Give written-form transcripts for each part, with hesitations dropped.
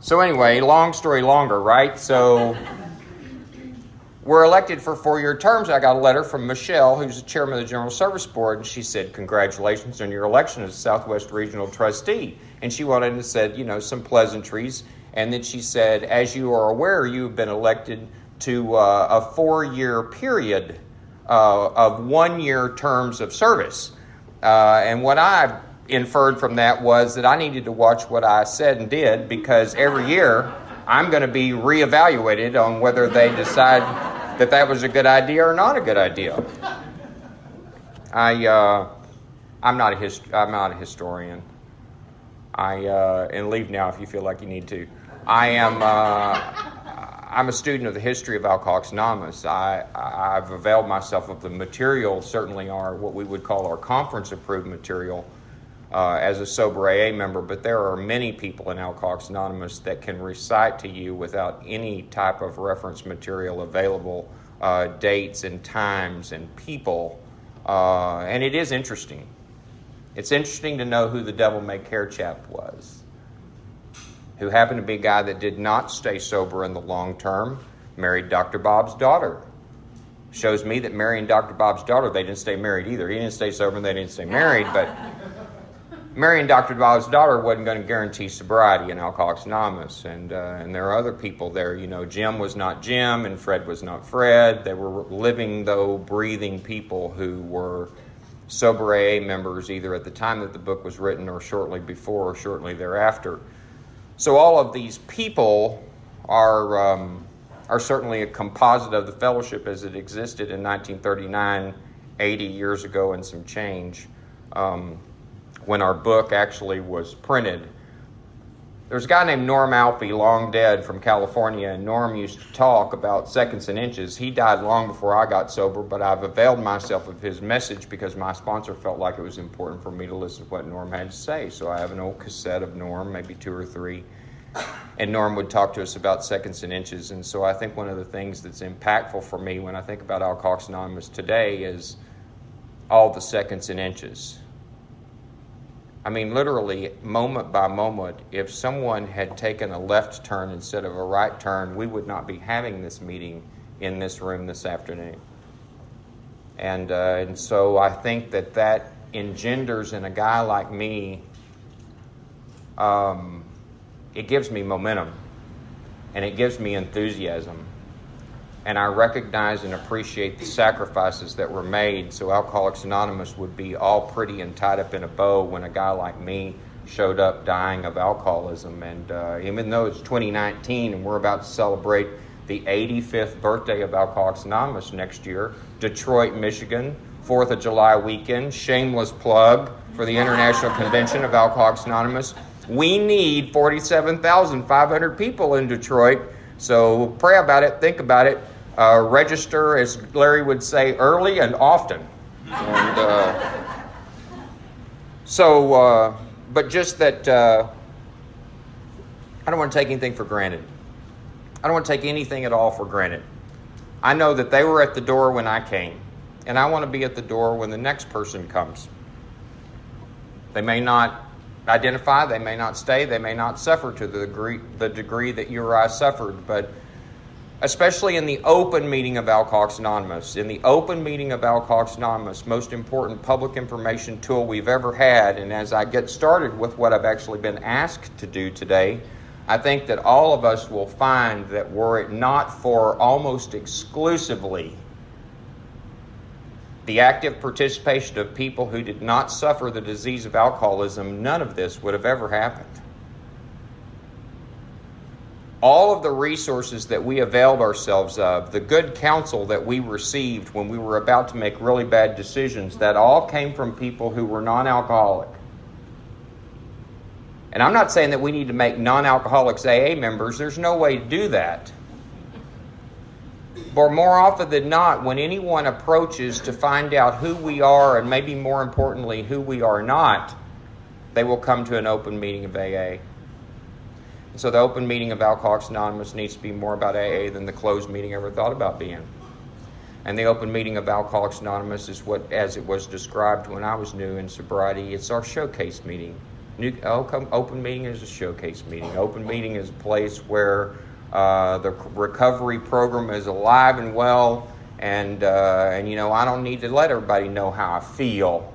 So anyway, long story longer, right? So we're elected for 4-year terms. I got a letter from Michelle, who's the chairman of the General Service Board, and she said, congratulations on your election as Southwest Regional Trustee. And she went in and said, some pleasantries. And then she said, as you are aware, you have been elected to a 4-year period of 1-year terms of service. And what I inferred from that was that I needed to watch what I said and did, because every year I'm going to be reevaluated on whether they decide that was a good idea or not a good idea. I'm not a historian. And leave now if you feel like you need to. I'm a student of the history of Alcoholics Anonymous. I've availed myself of the material, certainly what we would call our conference-approved material, as a sober AA member, but there are many people in Alcoholics Anonymous that can recite to you without any type of reference material available, dates and times and people, and it is interesting. It's interesting to know who the Devil May Care chap was, who happened to be a guy that did not stay sober in the long term, married Dr. Bob's daughter. Shows me that marrying Dr. Bob's daughter, they didn't stay married either. He didn't stay sober and they didn't stay married, but marrying Dr. Bob's daughter wasn't going to guarantee sobriety in Alcoholics Anonymous. And there are other people there. Jim was not Jim and Fred was not Fred. They were living, though, breathing people who were sober AA members either at the time that the book was written or shortly before or shortly thereafter. So all of these people are certainly a composite of the fellowship as it existed in 1939, 80 years ago and some change, when our book actually was printed. There's a guy named Norm Alfie, long dead, from California, and Norm used to talk about seconds and inches. He died long before I got sober, but I've availed myself of his message because my sponsor felt like it was important for me to listen to what Norm had to say. So I have an old cassette of Norm, maybe 2 or 3, and Norm would talk to us about seconds and inches. And so I think one of the things that's impactful for me when I think about Alcoholics Anonymous today is all the seconds and inches. I mean, literally, moment by moment, if someone had taken a left turn instead of a right turn, we would not be having this meeting in this room this afternoon. And so I think that engenders in a guy like me, it gives me momentum, and it gives me enthusiasm. And I recognize and appreciate the sacrifices that were made so Alcoholics Anonymous would be all pretty and tied up in a bow when a guy like me showed up dying of alcoholism. And even though it's 2019 and we're about to celebrate the 85th birthday of Alcoholics Anonymous next year, Detroit, Michigan, 4th of July weekend, shameless plug for the International Convention of Alcoholics Anonymous. We need 47,500 people in Detroit, so pray about it, think about it. Register, as Larry would say, early and often. And but just that I don't want to take anything for granted. I don't want to take anything at all for granted. I know that they were at the door when I came, and I want to be at the door when the next person comes. They may not identify, they may not stay, they may not suffer to the degree that you or I suffered, but especially in the open meeting of Alcoholics Anonymous. In the open meeting of Alcoholics Anonymous, most important public information tool we've ever had, and as I get started with what I've actually been asked to do today, I think that all of us will find that were it not for almost exclusively the active participation of people who did not suffer the disease of alcoholism, none of this would have ever happened. All of the resources that we availed ourselves of, the good counsel that we received when we were about to make really bad decisions, that all came from people who were non-alcoholic. And I'm not saying that we need to make non-alcoholics AA members. There's no way to do that. But more often than not, when anyone approaches to find out who we are, and maybe more importantly, who we are not, they will come to an open meeting of AA. So the open meeting of Alcoholics Anonymous needs to be more about AA than the closed meeting ever thought about being. And the open meeting of Alcoholics Anonymous is what, as it was described when I was new in sobriety, it's our showcase meeting. Open meeting is a showcase meeting. Open meeting is a place where the recovery program is alive and well, and I don't need to let everybody know how I feel.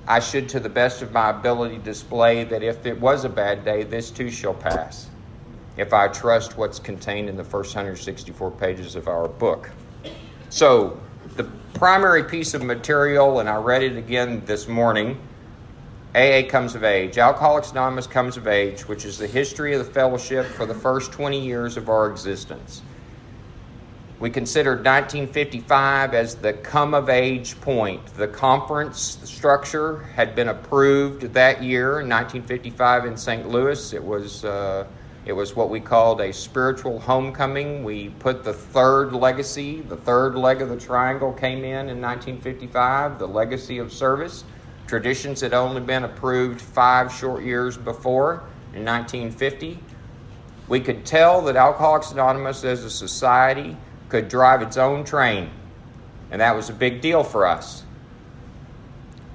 I should, to the best of my ability, display that if it was a bad day, this too shall pass, if I trust what's contained in the first 164 pages of our book. So, the primary piece of material, and I read it again this morning, AA Comes of Age. Alcoholics Anonymous Comes of Age, which is the history of the fellowship for the first 20 years of our existence. We considered 1955 as the come-of-age point. The conference structure had been approved that year in 1955 in St. Louis. It was what we called a spiritual homecoming. We put the third legacy, the third leg of the triangle came in 1955, the legacy of service. Traditions had only been approved 5 short years before in 1950. We could tell that Alcoholics Anonymous as a society could drive its own train, and that was a big deal for us.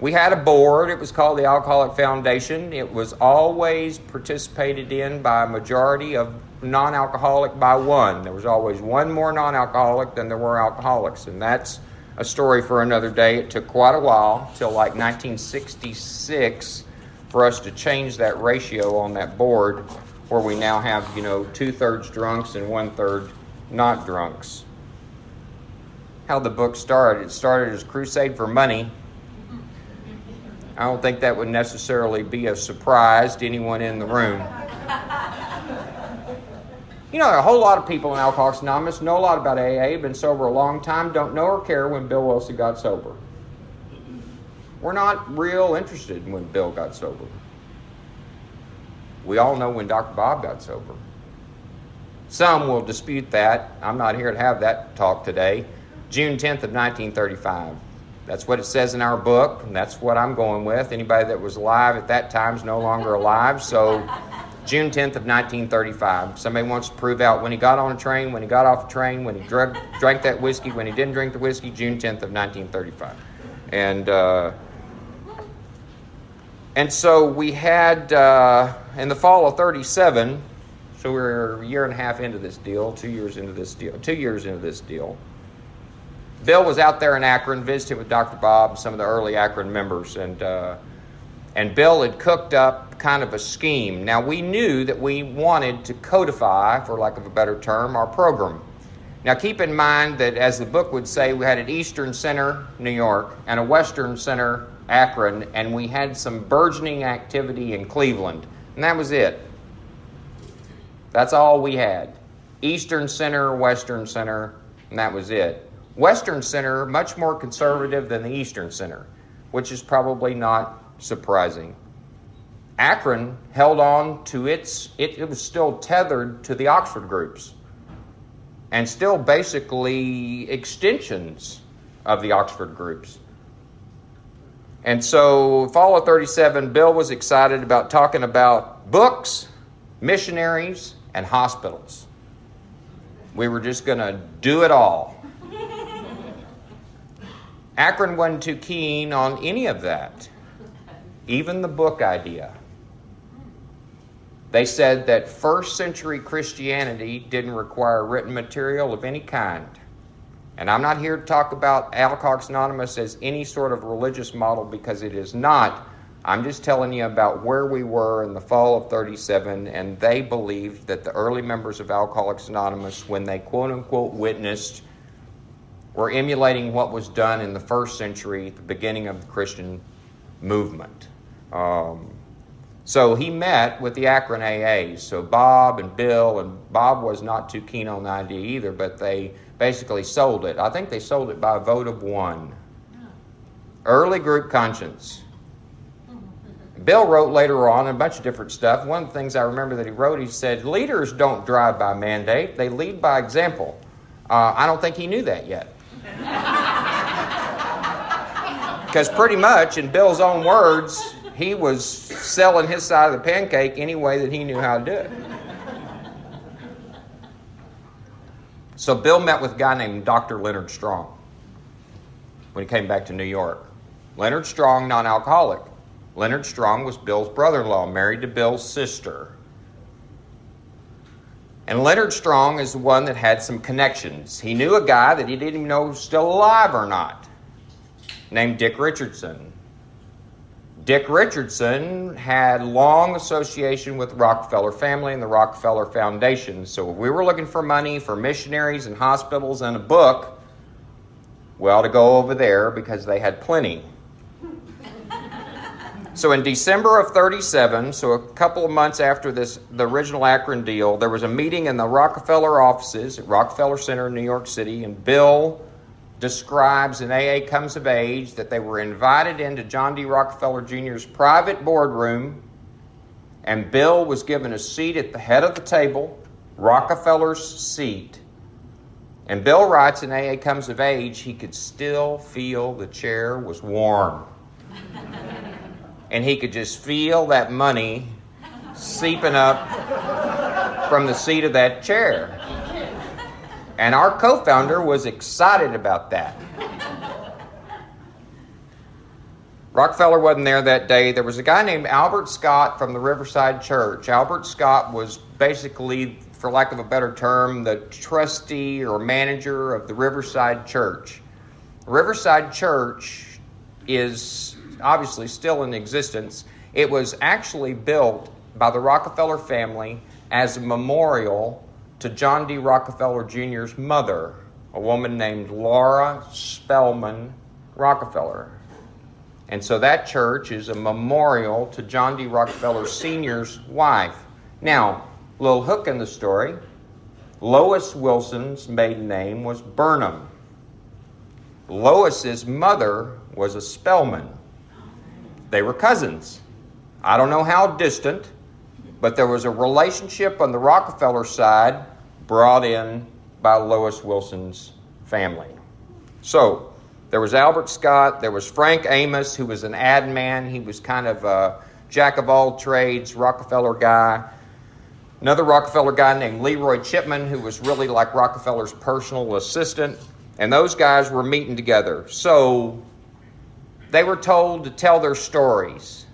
We had a board. It was called the Alcoholic Foundation. It was always participated in by a majority of non-alcoholic by one. There was always one more non-alcoholic than there were alcoholics, and that's a story for another day. It took quite a while, till like 1966, for us to change that ratio on that board, where we now have, 2/3 drunks and 1/3 not drunks. How the book started. It started as a crusade for money. I don't think that would necessarily be a surprise to anyone in the room. A whole lot of people in Alcoholics Anonymous know a lot about AA, been sober a long time, don't know or care when Bill Wilson got sober. We're not real interested in when Bill got sober. We all know when Dr. Bob got sober. Some will dispute that. I'm not here to have that talk today. June 10th of 1935. That's what it says in our book, and that's what I'm going with. Anybody that was alive at that time is no longer alive, so June 10th of 1935. Somebody wants to prove out when he got on a train, when he got off a train, when he drank that whiskey, when he didn't drink the whiskey, June 10th of 1935. And so we had, in the fall of 37, so we're a year and a half into this deal, 2 years into this deal. Bill was out there in Akron, visiting with Dr. Bob and some of the early Akron members, and Bill had cooked up kind of a scheme. Now, we knew that we wanted to codify, for lack of a better term, our program. Now, keep in mind that, as the book would say, we had an Eastern Center, New York, and a Western Center, Akron, and we had some burgeoning activity in Cleveland, and that was it. That's all we had. Eastern Center, Western Center, and that was it. Western Center, much more conservative than the Eastern Center, which is probably not surprising. Akron held on to it was still tethered to the Oxford groups, and still basically extensions of the Oxford groups. And so, fall of 37, Bill was excited about talking about books, missionaries, and hospitals. We were just going to do it all. Akron wasn't too keen on any of that, even the book idea. They said that first century Christianity didn't require written material of any kind. And I'm not here to talk about Alcoholics Anonymous as any sort of religious model, because it is not. I'm just telling you about where we were in the fall of 37, and they believed that the early members of Alcoholics Anonymous, when they quote-unquote witnessed, were emulating what was done in the first century, the beginning of the Christian movement. So he met with the Akron AAs. So Bob and Bill, and Bob was not too keen on the idea either, but they basically sold it. I think they sold it by a vote of 1. Early group conscience. Bill wrote later on a bunch of different stuff. One of the things I remember that he wrote, he said, leaders don't drive by mandate, they lead by example. I don't think he knew that yet. Because pretty much, in Bill's own words, he was selling his side of the pancake any way that he knew how to do it. So Bill met with a guy named Dr. Leonard Strong when he came back to New York. Leonard Strong, non-alcoholic. Leonard Strong was Bill's brother-in-law, married to Bill's sister. And Leonard Strong is the one that had some connections. He knew a guy that he didn't even know was still alive or not, named Dick Richardson. Dick Richardson had long association with the Rockefeller family and the Rockefeller Foundation. So if we were looking for money for missionaries and hospitals and a book, well, to go over there because they had plenty. So in December of 37, so a couple of months after the original Akron deal, there was a meeting in the Rockefeller offices at Rockefeller Center in New York City, and Bill describes in AA Comes of Age that they were invited into John D. Rockefeller Jr.'s private boardroom, and Bill was given a seat at the head of the table, Rockefeller's seat. And Bill writes in AA Comes of Age, he could still feel the chair was warm. And he could just feel that money seeping up from the seat of that chair. And our co-founder was excited about that. Rockefeller wasn't there that day. There was a guy named Albert Scott from the Riverside Church. Albert Scott was basically, for lack of a better term, the trustee or manager of the Riverside Church. Riverside Church is obviously still in existence. It was actually built by the Rockefeller family as a memorial to John D. Rockefeller Jr.'s mother, a woman named Laura Spellman Rockefeller. And so that church is a memorial to John D. Rockefeller Sr.'s wife. Now, a little hook in the story. Lois Wilson's maiden name was Burnham. Lois's mother was a Spellman. They were cousins. I don't know how distant, but there was a relationship on the Rockefeller side brought in by Lois Wilson's family. So there was Albert Scott. There was Frank Amos, who was an ad man. He was kind of a jack of all trades, Rockefeller guy. Another Rockefeller guy named Leroy Chipman, who was really like Rockefeller's personal assistant. And those guys were meeting together. So they were told to tell their stories.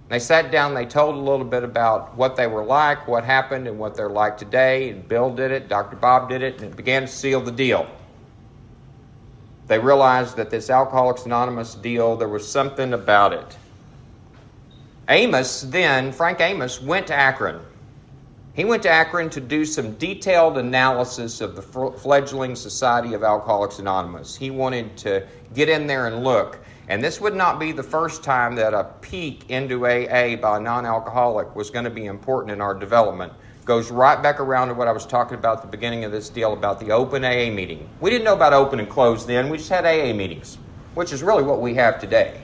They sat down, they told a little bit about what they were like, what happened, and what they're like today. And Bill did it, Dr. Bob did it, and it began to seal the deal. They realized that this Alcoholics Anonymous deal, there was something about it. Frank Amos, went to Akron. He went to Akron to do some detailed analysis of the fledgling Society of Alcoholics Anonymous. He wanted to get in there and look. And this would not be the first time that a peek into AA by a non-alcoholic was going to be important in our development. Goes right back around to what I was talking about at the beginning of this deal about the open AA meeting. We didn't know about open and closed then. We just had AA meetings, which is really what we have today.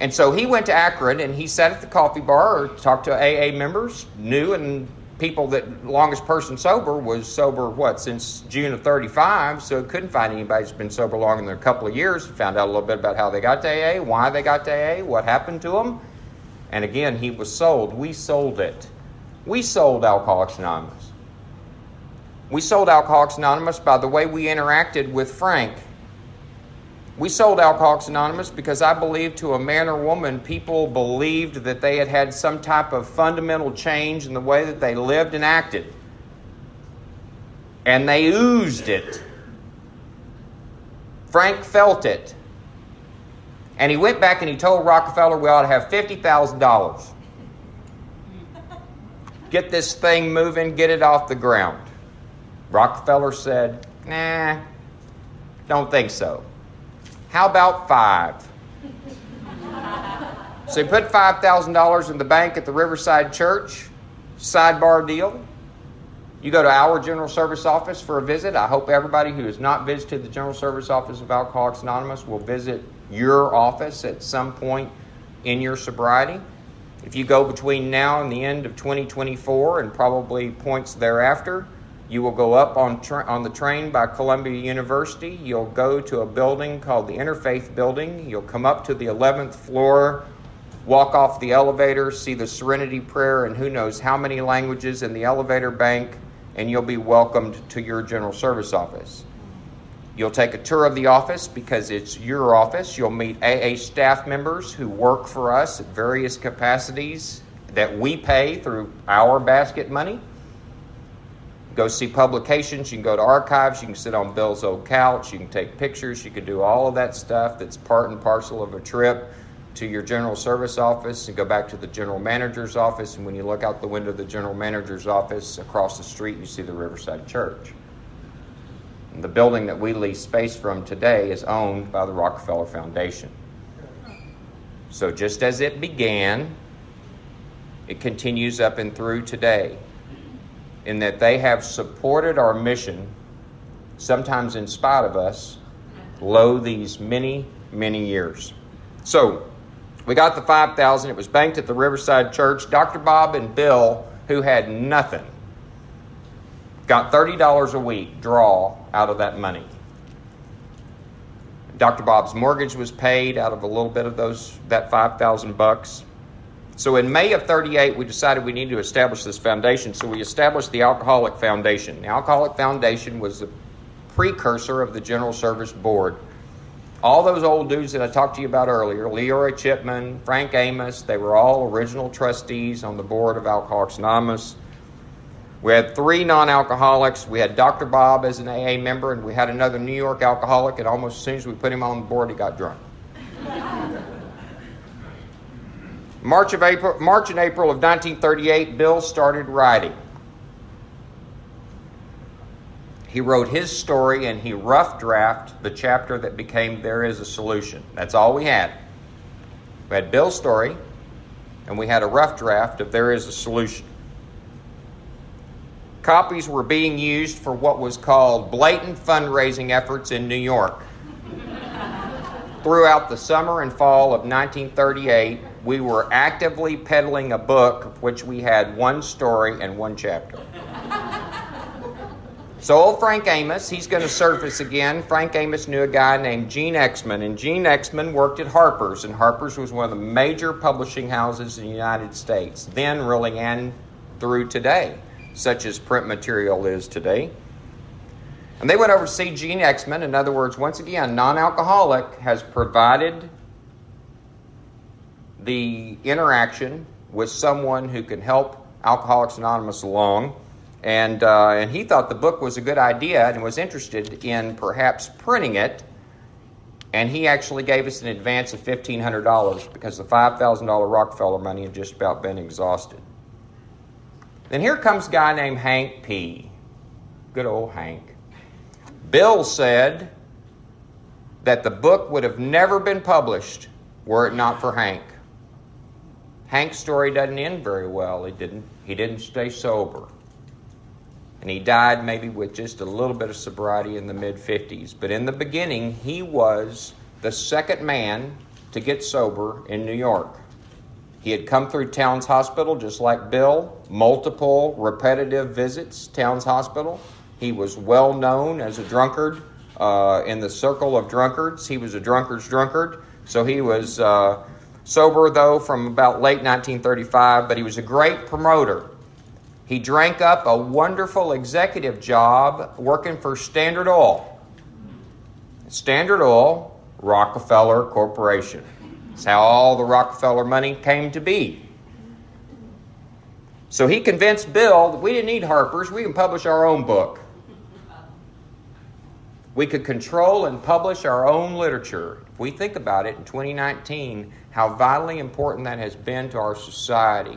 And so he went to Akron and he sat at the coffee bar or talked to AA members, new and people that longest person sober was sober, since June of 35, so couldn't find anybody who's been sober longer than a couple of years. Found out a little bit about how they got to AA, why they got to AA, what happened to them. And again, he was sold. We sold it. We sold Alcoholics Anonymous. We sold Alcoholics Anonymous by the way we interacted with Frank. We sold Alcoholics Anonymous because I believe to a man or woman, people believed that they had some type of fundamental change in the way that they lived and acted. And they oozed it. Frank felt it. And he went back and he told Rockefeller we ought to have $50,000. Get this thing moving, get it off the ground. Rockefeller said, nah, don't think so. How about 5? So he put $5,000 in the bank at the Riverside Church. Sidebar deal. You go to our General Service Office for a visit. I hope everybody who has not visited the General Service Office of Alcoholics Anonymous will visit your office at some point in your sobriety. If you go between now and the end of 2024 and probably points thereafter, you will go up on the train by Columbia University. You'll go to a building called the Interfaith Building. You'll come up to the 11th floor, walk off the elevator, see the Serenity Prayer and who knows how many languages in the elevator bank, and you'll be welcomed to your General Service Office. You'll take a tour of the office because it's your office. You'll meet AA staff members who work for us at various capacities that we pay through our basket money. Go see publications. You can go to archives. You can sit on Bill's old couch. You can take pictures. You can do all of that stuff that's part and parcel of a trip to your general service office and go back to the general manager's office. And when you look out the window of the general manager's office across the street, you see the Riverside Church. And the building that we lease space from today is owned by the Rockefeller Foundation. So just as it began, it continues up and through today, in that they have supported our mission, sometimes in spite of us, these many, many years. So we got the $5,000. It was banked at the Riverside Church. Dr. Bob and Bill, who had nothing, got $30 a week draw out of that money. Dr. Bob's mortgage was paid out of a little bit of that $5,000. So in May of 38, we decided we needed to establish this foundation. So we established the Alcoholic Foundation. The Alcoholic Foundation was the precursor of the General Service Board. All those old dudes that I talked to you about earlier, Leroy Chipman, Frank Amos, they were all original trustees on the board of Alcoholics Anonymous. We had 3 non-alcoholics. We had Dr. Bob as an AA member, and we had another New York alcoholic, and almost as soon as we put him on the board, he got drunk. March and April of 1938, Bill started writing. He wrote his story, and he rough drafted the chapter that became There Is a Solution. That's all we had. We had Bill's story, and we had a rough draft of There Is a Solution. Copies were being used for what was called blatant fundraising efforts in New York. Throughout the summer and fall of 1938, we were actively peddling a book of which we had 1 story and 1 chapter. So old Frank Amos, he's going to surface again. Frank Amos knew a guy named Gene Exman, and Gene Exman worked at Harper's, and Harper's was one of the major publishing houses in the United States, then really and through today, such as print material is today. And they went over to see Gene Exman. In other words, once again, non-alcoholic has provided the interaction with someone who can help Alcoholics Anonymous along. And he thought the book was a good idea and was interested in perhaps printing it. And he actually gave us an advance of $1,500 because the $5,000 Rockefeller money had just about been exhausted. Then here comes a guy named Hank P. Good old Hank. Bill said that the book would have never been published were it not for Hank. Hank's story doesn't end very well. He didn't stay sober. And he died maybe with just a little bit of sobriety in the mid-50s. But in the beginning, he was the second man to get sober in New York. He had come through Towns Hospital just like Bill, multiple repetitive visits, Towns Hospital. He was well known as a drunkard in the circle of drunkards. He was a drunkard's drunkard. So he was sober, though, from about late 1935, but he was a great promoter. He drank up a wonderful executive job working for Standard Oil. Standard Oil, Rockefeller Corporation. That's how all the Rockefeller money came to be. So he convinced Bill that we didn't need Harper's, we can publish our own book. We could control and publish our own literature. If we think about it in 2019, how vitally important that has been to our society.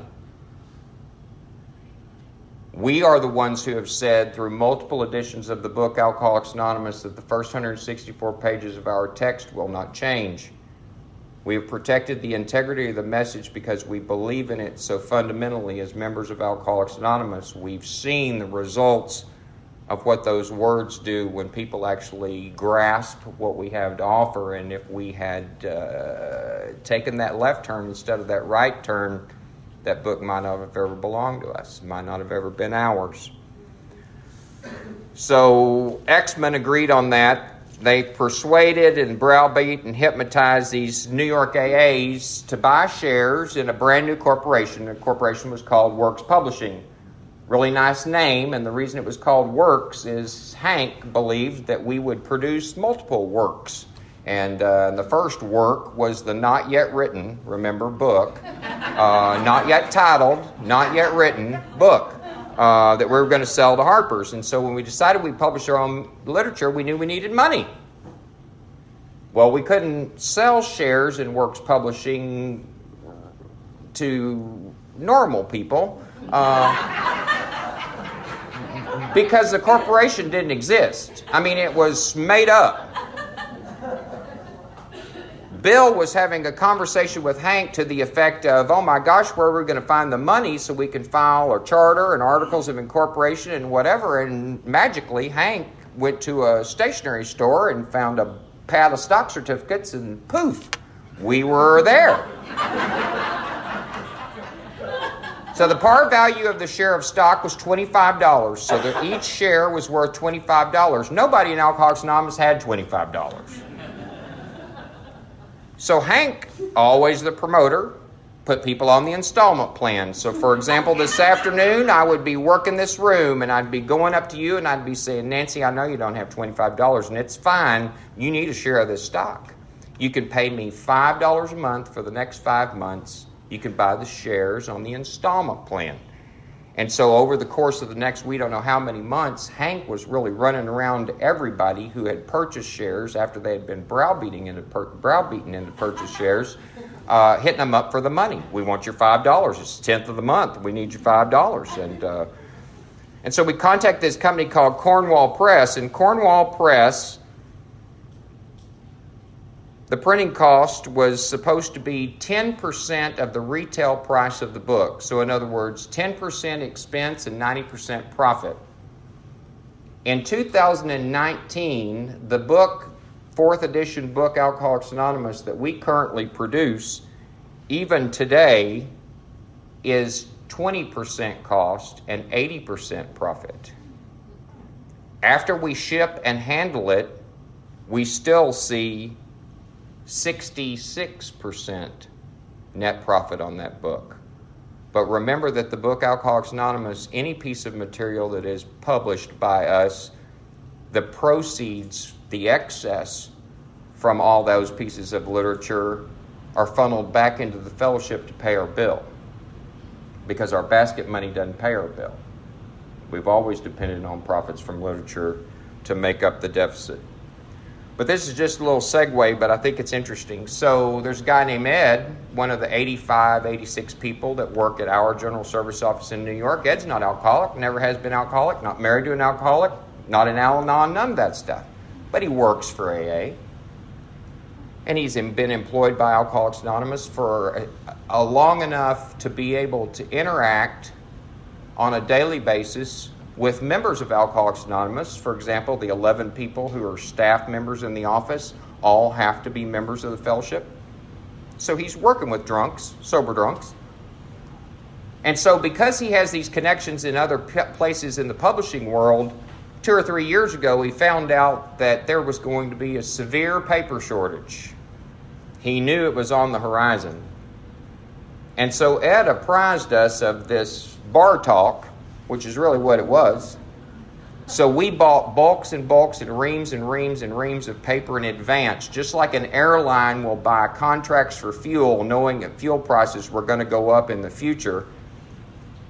We are the ones who have said through multiple editions of the book Alcoholics Anonymous that the first 164 pages of our text will not change. We have protected the integrity of the message because we believe in it so fundamentally as members of Alcoholics Anonymous. We've seen the results of what those words do when people actually grasp what we have to offer. And if we had taken that left turn instead of that right turn, that book might not have ever belonged to us. It might not have ever been ours. So Exman agreed on that. They persuaded and browbeat and hypnotized these New York AAs to buy shares in a brand new corporation. The corporation was called Works Publishing. Really nice name, and the reason it was called Works is Hank believed that we would produce multiple works. And the first work was the not yet written, remember, book, not yet titled, not yet written book that we were going to sell to Harper's. And so when we decided we'd publish our own literature, we knew we needed money. Well, we couldn't sell shares in Works Publishing to normal people because the corporation didn't exist. I mean, it was made up. Bill was having a conversation with Hank to the effect of, oh my gosh, where are we going to find the money so we can file a charter and articles of incorporation and whatever? And magically, Hank went to a stationery store and found a pad of stock certificates, and poof, we were there. So the par value of the share of stock was $25, so that each share was worth $25. Nobody in Alcoholics Anonymous had $25. So Hank, always the promoter, put people on the installment plan. So for example, this afternoon, I would be working this room and I'd be going up to you and I'd be saying, Nancy, I know you don't have $25 and it's fine. You need a share of this stock. You can pay me $5 a month for the next 5 months. You can buy the shares on the installment plan. And so over the course of the next, we don't know how many months, Hank was really running around to everybody who had purchased shares after they had been browbeaten into purchase shares, hitting them up for the money. We want your $5. It's the 10th of the month. We need your $5. And so we contact this company called Cornwall Press. And Cornwall Press, the printing cost was supposed to be 10% of the retail price of the book. So in other words, 10% expense and 90% profit. In 2019, the book, 4th edition book, Alcoholics Anonymous, that we currently produce, even today, is 20% cost and 80% profit. After we ship and handle it, we still see 66% net profit on that book. But remember that the book Alcoholics Anonymous, any piece of material that is published by us, the proceeds, the excess from all those pieces of literature are funneled back into the fellowship to pay our bill, because our basket money doesn't pay our bill. We've always depended on profits from literature to make up the deficit. But this is just a little segue, but I think it's interesting. So there's a guy named Ed, one of the 85, 86 people that work at our general service office in New York. Ed's not alcoholic, never has been alcoholic, not married to an alcoholic, not an Al-Anon, none of that stuff. But he works for AA. And he's been employed by Alcoholics Anonymous for a long enough to be able to interact on a daily basis with members of Alcoholics Anonymous. For example, the 11 people who are staff members in the office all have to be members of the fellowship. So he's working with drunks, sober drunks. And so because he has these connections in other places in the publishing world, 2 or 3 years ago, he found out that there was going to be a severe paper shortage. He knew it was on the horizon. And so Ed apprised us of this bar talk, which is really what it was. So we bought bulks and bulks and reams and reams and reams of paper in advance, just like an airline will buy contracts for fuel, knowing that fuel prices were going to go up in the future.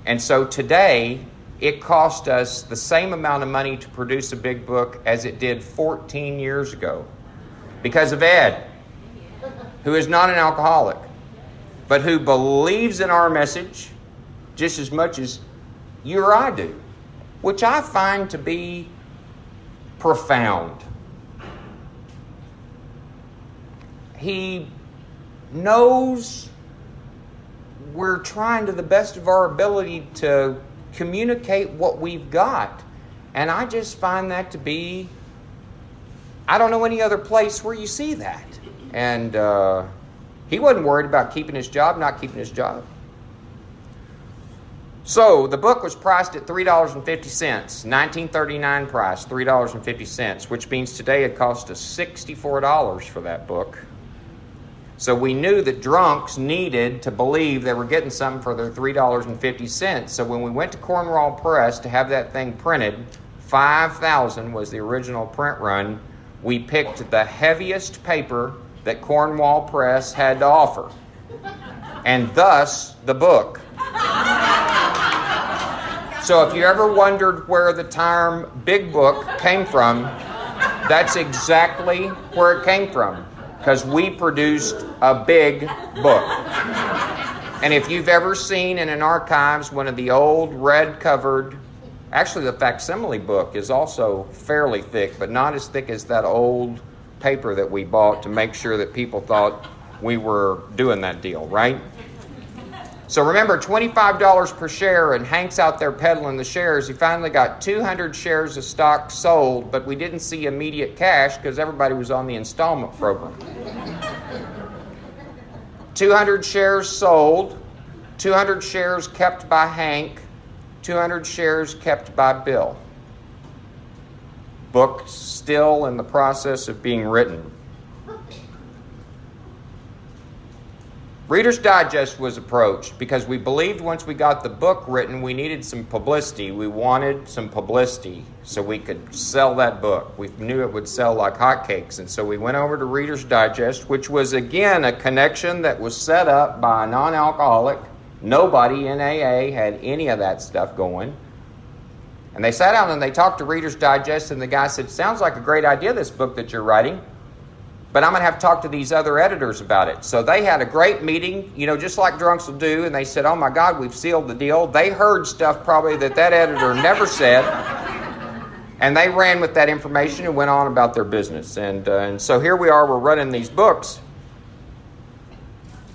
And so today, it cost us the same amount of money to produce a big book as it did 14 years ago, because of Ed, who is not an alcoholic, but who believes in our message just as much as you or I do, which I find to be profound. He knows we're trying to the best of our ability to communicate what we've got. And I just find that to be, I don't know any other place where you see that. And he wasn't worried about keeping his job, not keeping his job. So the book was priced at $3.50, 1939 price, $3.50, which means today it cost us $64 for that book. So we knew that drunks needed to believe they were getting something for their $3.50. So when we went to Cornwall Press to have that thing printed, 5,000 was the original print run. We picked the heaviest paper that Cornwall Press had to offer, and thus the book. So if you ever wondered where the term big book came from, that's exactly where it came from, because we produced a big book. And if you've ever seen in an archives one of the old red-covered, actually the facsimile book is also fairly thick, but not as thick as that old paper that we bought to make sure that people thought we were doing that deal, right? So remember, $25 per share, and Hank's out there peddling the shares. He finally got 200 shares of stock sold, but we didn't see immediate cash because everybody was on the installment program. 200 shares sold, 200 shares kept by Hank, 200 shares kept by Bill. Book still in the process of being written. Reader's Digest was approached because we believed once we got the book written, we needed some publicity. We wanted some publicity so we could sell that book. We knew it would sell like hotcakes. And so we went over to Reader's Digest, which was, again, a connection that was set up by a non-alcoholic. Nobody in AA had any of that stuff going. And they sat down and they talked to Reader's Digest, and the guy said, sounds like a great idea, this book that you're writing, but I'm going to have to talk to these other editors about it. So they had a great meeting, just like drunks will do, and they said, oh my God, we've sealed the deal. They heard stuff probably that editor never said, and they ran with that information and went on about their business. And so here we are, we're running these books.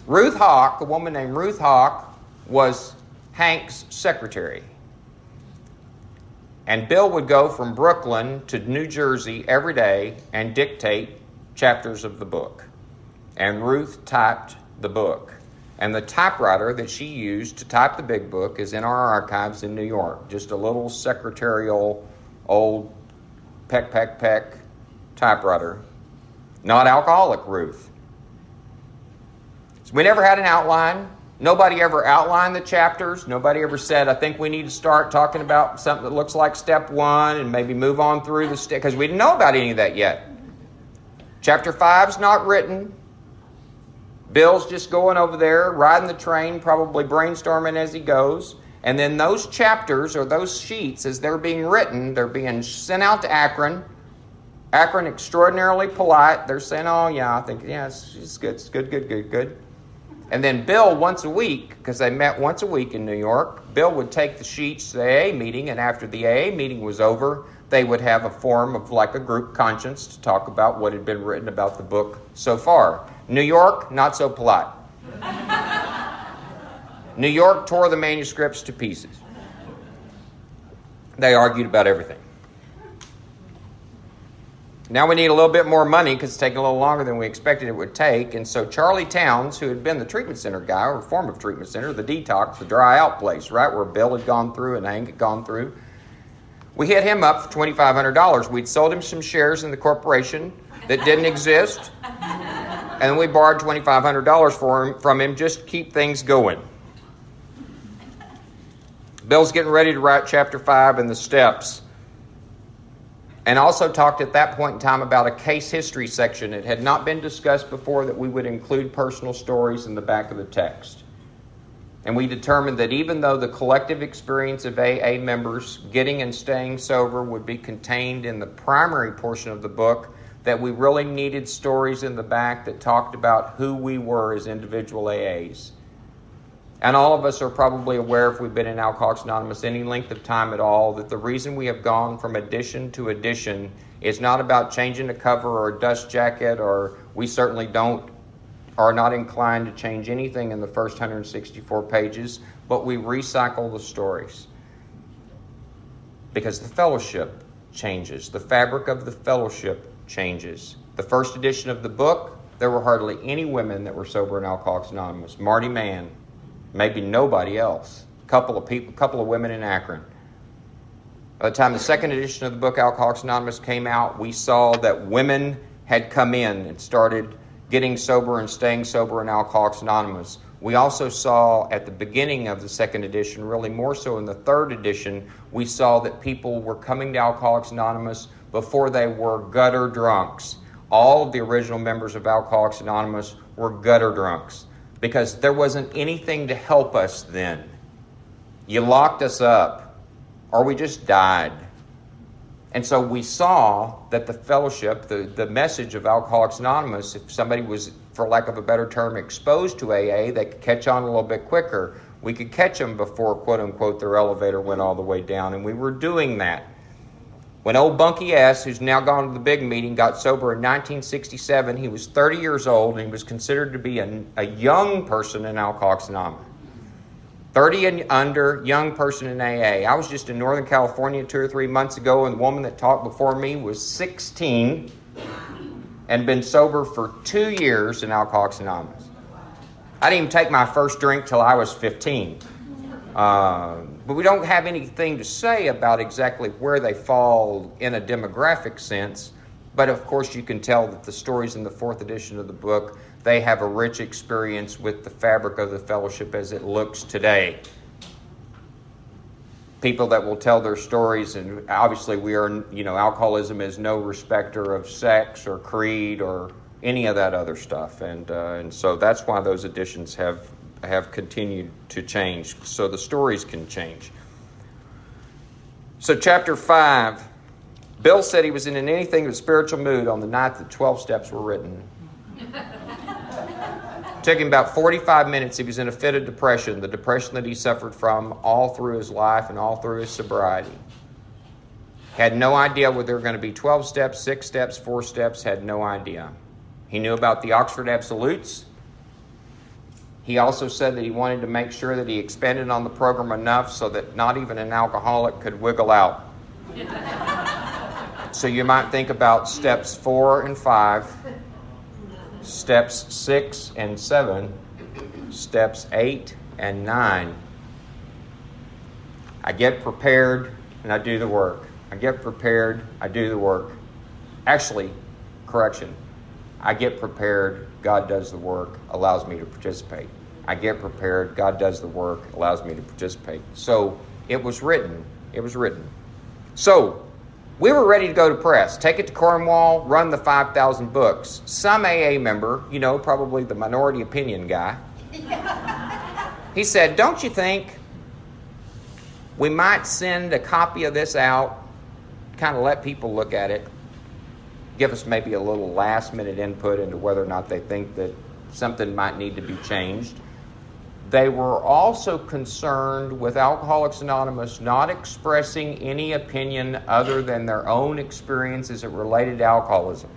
Ruth Hawk, a woman named Ruth Hawk, was Hank's secretary. And Bill would go from Brooklyn to New Jersey every day and dictate chapters of the book. And Ruth typed the book. And the typewriter that she used to type the big book is in our archives in New York. Just a little secretarial, old peck typewriter. Not alcoholic Ruth. So we never had an outline. Nobody ever outlined the chapters. Nobody ever said, I think we need to start talking about something that looks like step 1 and maybe move on through the step, because we didn't know about any of that yet. Chapter 5's not written. Bill's just going over there, riding the train, probably brainstorming as he goes. And then those chapters or those sheets, as they're being written, they're being sent out to Akron. Akron, extraordinarily polite. They're saying, oh, yeah, I think, yeah, it's good. It's good. And then Bill, once a week, because they met once a week in New York, Bill would take the sheets to the AA meeting, and after the AA meeting was over, they would have a forum of like a group conscience to talk about what had been written about the book so far. New York, not so polite. New York tore the manuscripts to pieces. They argued about everything. Now we need a little bit more money because it's taking a little longer than we expected it would take. And so Charlie Towns, who had been the treatment center guy, or form of treatment center, the detox, the dry out place, right, where Bill had gone through and Hank had gone through, we hit him up for $2,500. We'd sold him some shares in the corporation that didn't exist, and we borrowed $2,500 from him just to keep things going. Bill's getting ready to write chapter 5 in the steps, and also talked at that point in time about a case history section. It had not been discussed before that we would include personal stories in the back of the text. And we determined that even though the collective experience of AA members getting and staying sober would be contained in the primary portion of the book, that we really needed stories in the back that talked about who we were as individual AAs. And all of us are probably aware, if we've been in Alcoholics Anonymous any length of time at all, that the reason we have gone from edition to edition is not about changing a cover or a dust jacket, or we certainly are not inclined to change anything in the first 164 pages, but we recycle the stories. Because the fellowship changes. The fabric of the fellowship changes. The first edition of the book, there were hardly any women that were sober in Alcoholics Anonymous. Marty Mann, maybe nobody else. A couple of women in Akron. By the time the second edition of the book, Alcoholics Anonymous, came out, we saw that women had come in and started getting sober and staying sober in Alcoholics Anonymous. We also saw at the beginning of the second edition, really more so in the third edition, we saw that people were coming to Alcoholics Anonymous before they were gutter drunks. All of the original members of Alcoholics Anonymous were gutter drunks because there wasn't anything to help us then. You locked us up or we just died. And so we saw that the fellowship, the message of Alcoholics Anonymous, if somebody was, for lack of a better term, exposed to AA, they could catch on a little bit quicker. We could catch them before, quote unquote, their elevator went all the way down. And we were doing that. When old Bunky S., who's now gone to the big meeting, got sober in 1967, he was 30 years old and he was considered to be a young person in Alcoholics Anonymous. 30 and under, young person in AA. I was just in Northern California 2 or 3 months ago, and the woman that talked before me was 16 and been sober for 2 years in Alcoholics Anonymous. I didn't even take my first drink till I was 15. But we don't have anything to say about exactly where they fall in a demographic sense. But of course you can tell that the stories in the fourth edition of the book, they have a rich experience with the fabric of the fellowship as it looks today. People that will tell their stories, and obviously we are, alcoholism is no respecter of sex or creed or any of that other stuff. And so that's why those editions have continued to change, so the stories can change. So chapter 5, Bill said he was in an anything but spiritual mood on the night the 12 steps were written. Took him about 45 minutes. He was in a fit of depression, the depression that he suffered from all through his life and all through his sobriety. Had no idea whether there were going to be 12 steps, 6 steps, 4 steps, had no idea. He knew about the Oxford Absolutes. He also said that he wanted to make sure that he expanded on the program enough so that not even an alcoholic could wiggle out. So you might think about steps 4 and 5, steps 6 and 7, steps 8 and 9. I get prepared and I do the work. I get prepared, I do the work. Actually, correction. I get prepared, God does the work, allows me to participate. I get prepared, God does the work, allows me to participate. So it was written. It was written. So we were ready to go to press. Take it to Cornwall, run the 5,000 books. Some AA member, probably the minority opinion guy, he said, don't you think we might send a copy of this out, kind of let people look at it, give us maybe a little last-minute input into whether or not they think that something might need to be changed. They were also concerned with Alcoholics Anonymous not expressing any opinion other than their own experience as it related to alcoholism.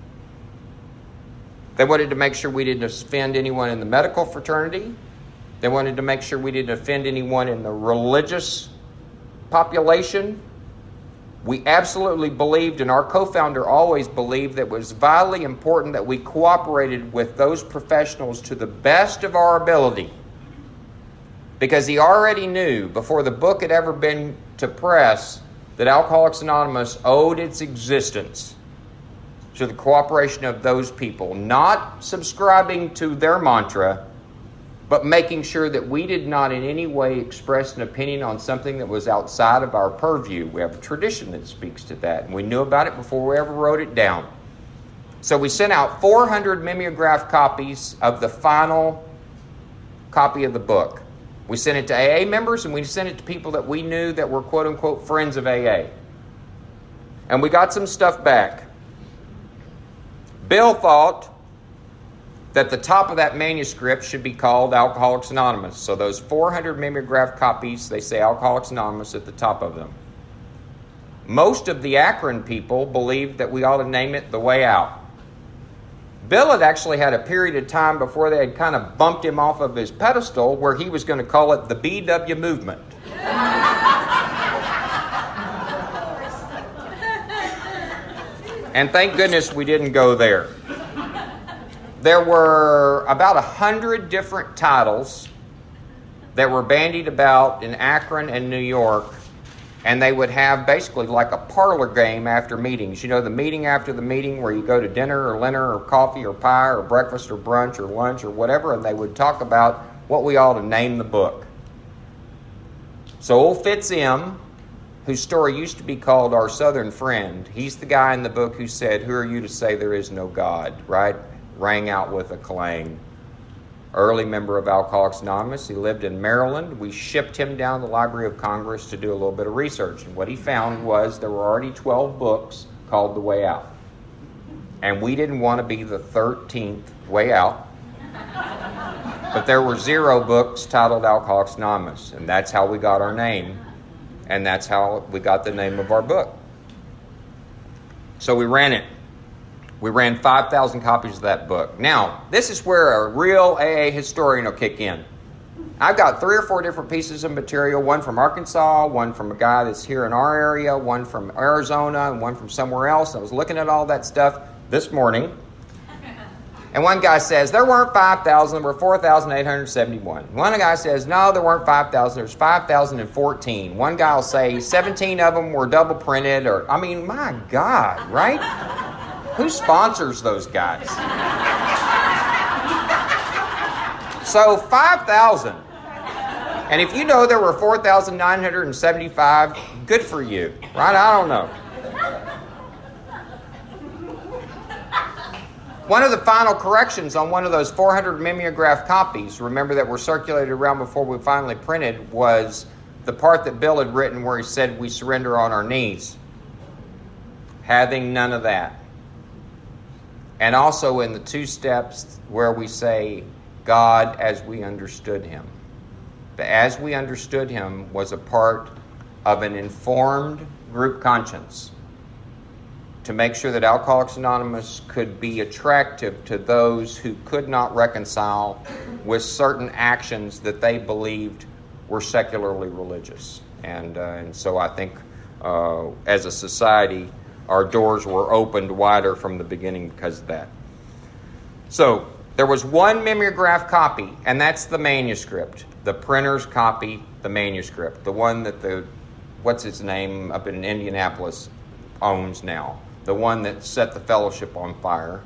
They wanted to make sure we didn't offend anyone in the medical fraternity. They wanted to make sure we didn't offend anyone in the religious population. We absolutely believed, and our co-founder always believed, that it was vitally important that we cooperated with those professionals to the best of our ability. Because he already knew, before the book had ever been to press, that Alcoholics Anonymous owed its existence to the cooperation of those people, not subscribing to their mantra, but making sure that we did not in any way express an opinion on something that was outside of our purview. We have a tradition that speaks to that, and we knew about it before we ever wrote it down. So we sent out 400 mimeographed copies of the final copy of the book. We sent it to AA members, and we sent it to people that we knew that were quote-unquote friends of AA. And we got some stuff back. Bill thought that the top of that manuscript should be called Alcoholics Anonymous. So those 400 mimeographed copies, they say Alcoholics Anonymous at the top of them. Most of the Akron people believed that we ought to name it The Way Out. Bill had actually had a period of time before they had kind of bumped him off of his pedestal where he was going to call it the BW Movement. And thank goodness we didn't go there. There were about 100 different titles that were bandied about in Akron and New York And they would have basically like a parlor game after meetings. You know, the meeting after the meeting where you go to dinner or dinner or coffee or pie or breakfast or brunch or lunch or whatever, and they would talk about what we ought to name the book. So old Fitz M., whose story used to be called Our Southern Friend, he's the guy in the book who said, "Who are you to say there is no God?" Right? Rang out with a clang. Early member of Alcoholics Anonymous. He lived in Maryland. We shipped him down to the Library of Congress to do a little bit of research. And what he found was there were already 12 books called The Way Out. And we didn't want to be the 13th way out. But there were 0 books titled Alcoholics Anonymous. And that's how we got our name. And that's how we got the name of our book. So we ran it. We ran 5,000 copies of that book. Now, this is where a real AA historian will kick in. I've got 3 or 4 different pieces of material, one from Arkansas, one from a guy that's here in our area, one from Arizona, and one from somewhere else. I was looking at all that stuff this morning. And one guy says, there weren't 5,000, there were 4,871. One guy says, no, there weren't 5,000, there's 5,014. One guy will say 17 of them were double printed, or, I mean, my God, right? Who sponsors those guys? So 5,000. And if you know there were 4,975, good for you, right? I don't know. One of the final corrections on one of those 400 mimeograph copies, remember that were circulated around before we finally printed, was the part that Bill had written where he said we surrender on our knees. Having none of that. And also in the 2 steps where we say, God as we understood him. The as we understood him was a part of an informed group conscience to make sure that Alcoholics Anonymous could be attractive to those who could not reconcile with certain actions that they believed were secularly religious. And so I think as a society, our doors were opened wider from the beginning because of that. So there was one mimeograph copy, and that's the manuscript. The printer's copy, the manuscript. The one that what's his name up in Indianapolis owns now. The one that set the fellowship on fire,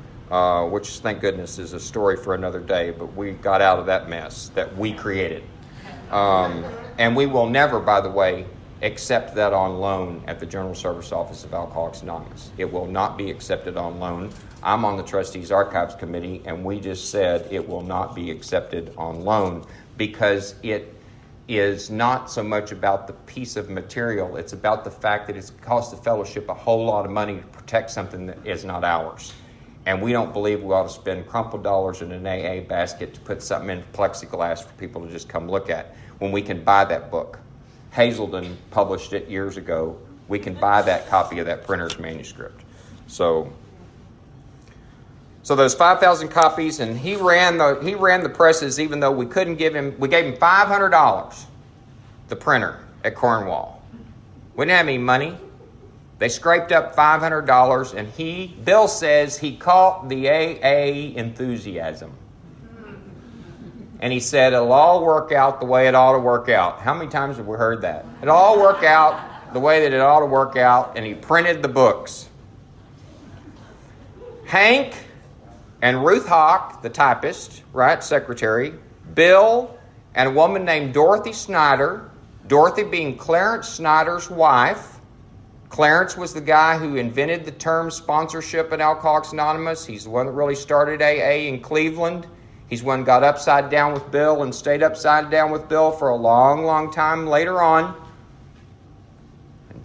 which, thank goodness, is a story for another day, but we got out of that mess that we created. And we will never, by the way, accept that on loan at the General Service Office of Alcoholics Anonymous. It will not be accepted on loan. I'm on the Trustees Archives Committee, and we just said it will not be accepted on loan because it is not so much about the piece of material. It's about the fact that it's cost the fellowship a whole lot of money to protect something that is not ours. And we don't believe we ought to spend crumpled dollars in an AA basket to put something in plexiglass for people to just come look at when we can buy that book. Hazelden published it years ago. We can buy that copy of that printer's manuscript. So those 5,000 copies, and he ran the presses even though we gave him $500, the printer at Cornwall. We didn't have any money. They scraped up $500, and Bill says he caught the AA enthusiasm. And he said, it'll all work out the way it ought to work out. How many times have we heard that? It'll all work out the way that it ought to work out, and he printed the books. Hank and Ruth Hawk, the typist, right, secretary, Bill, and a woman named Dorothy Snyder, Dorothy being Clarence Snyder's wife. Clarence was the guy who invented the term sponsorship in Alcoholics Anonymous. He's the one that really started AA in Cleveland. He's one who got upside down with Bill and stayed upside down with Bill for a long, long time later on.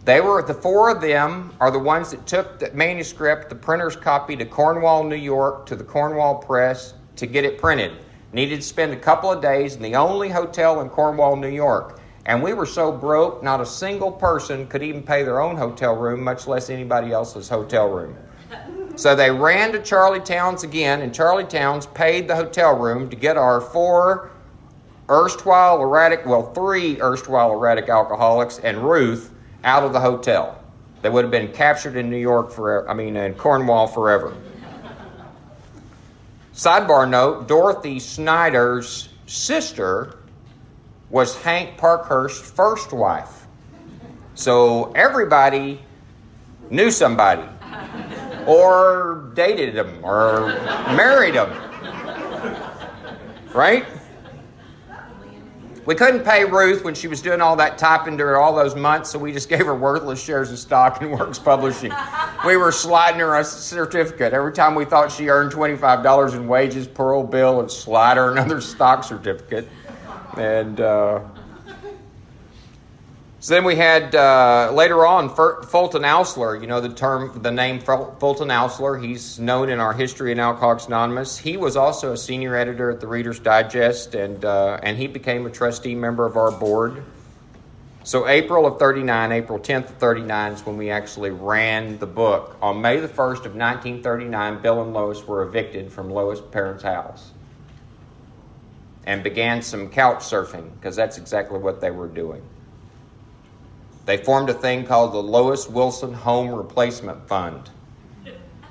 The 4 of them are the ones that took the manuscript, the printer's copy, to Cornwall, New York, to the Cornwall Press to get it printed. Needed to spend a couple of days in the only hotel in Cornwall, New York. And we were so broke, not a single person could even pay their own hotel room, much less anybody else's hotel room. So they ran to Charlie Towns again, and Charlie Towns paid the hotel room to get our 3 erstwhile erratic alcoholics and Ruth out of the hotel. They would have been captured in in Cornwall forever. Sidebar note, Dorothy Snyder's sister was Hank Parkhurst's first wife. So everybody knew somebody, or dated them, or married them, right? We couldn't pay Ruth when she was doing all that typing during all those months, so we just gave her worthless shares of stock in Works Publishing. We were sliding her a certificate. Every time we thought she earned $25 in wages, poor old Bill would slide her another stock certificate. And so then we had, later on, Fulton Oursler. You know the name Fulton Oursler. He's known in our history in Alcoholics Anonymous. He was also a senior editor at the Reader's Digest, and he became a trustee member of our board. So April 10th of 39 is when we actually ran the book. On May the 1st of 1939, Bill and Lois were evicted from Lois' parents' house and began some couch surfing, because that's exactly what they were doing. They formed a thing called the Lois Wilson Home Replacement Fund.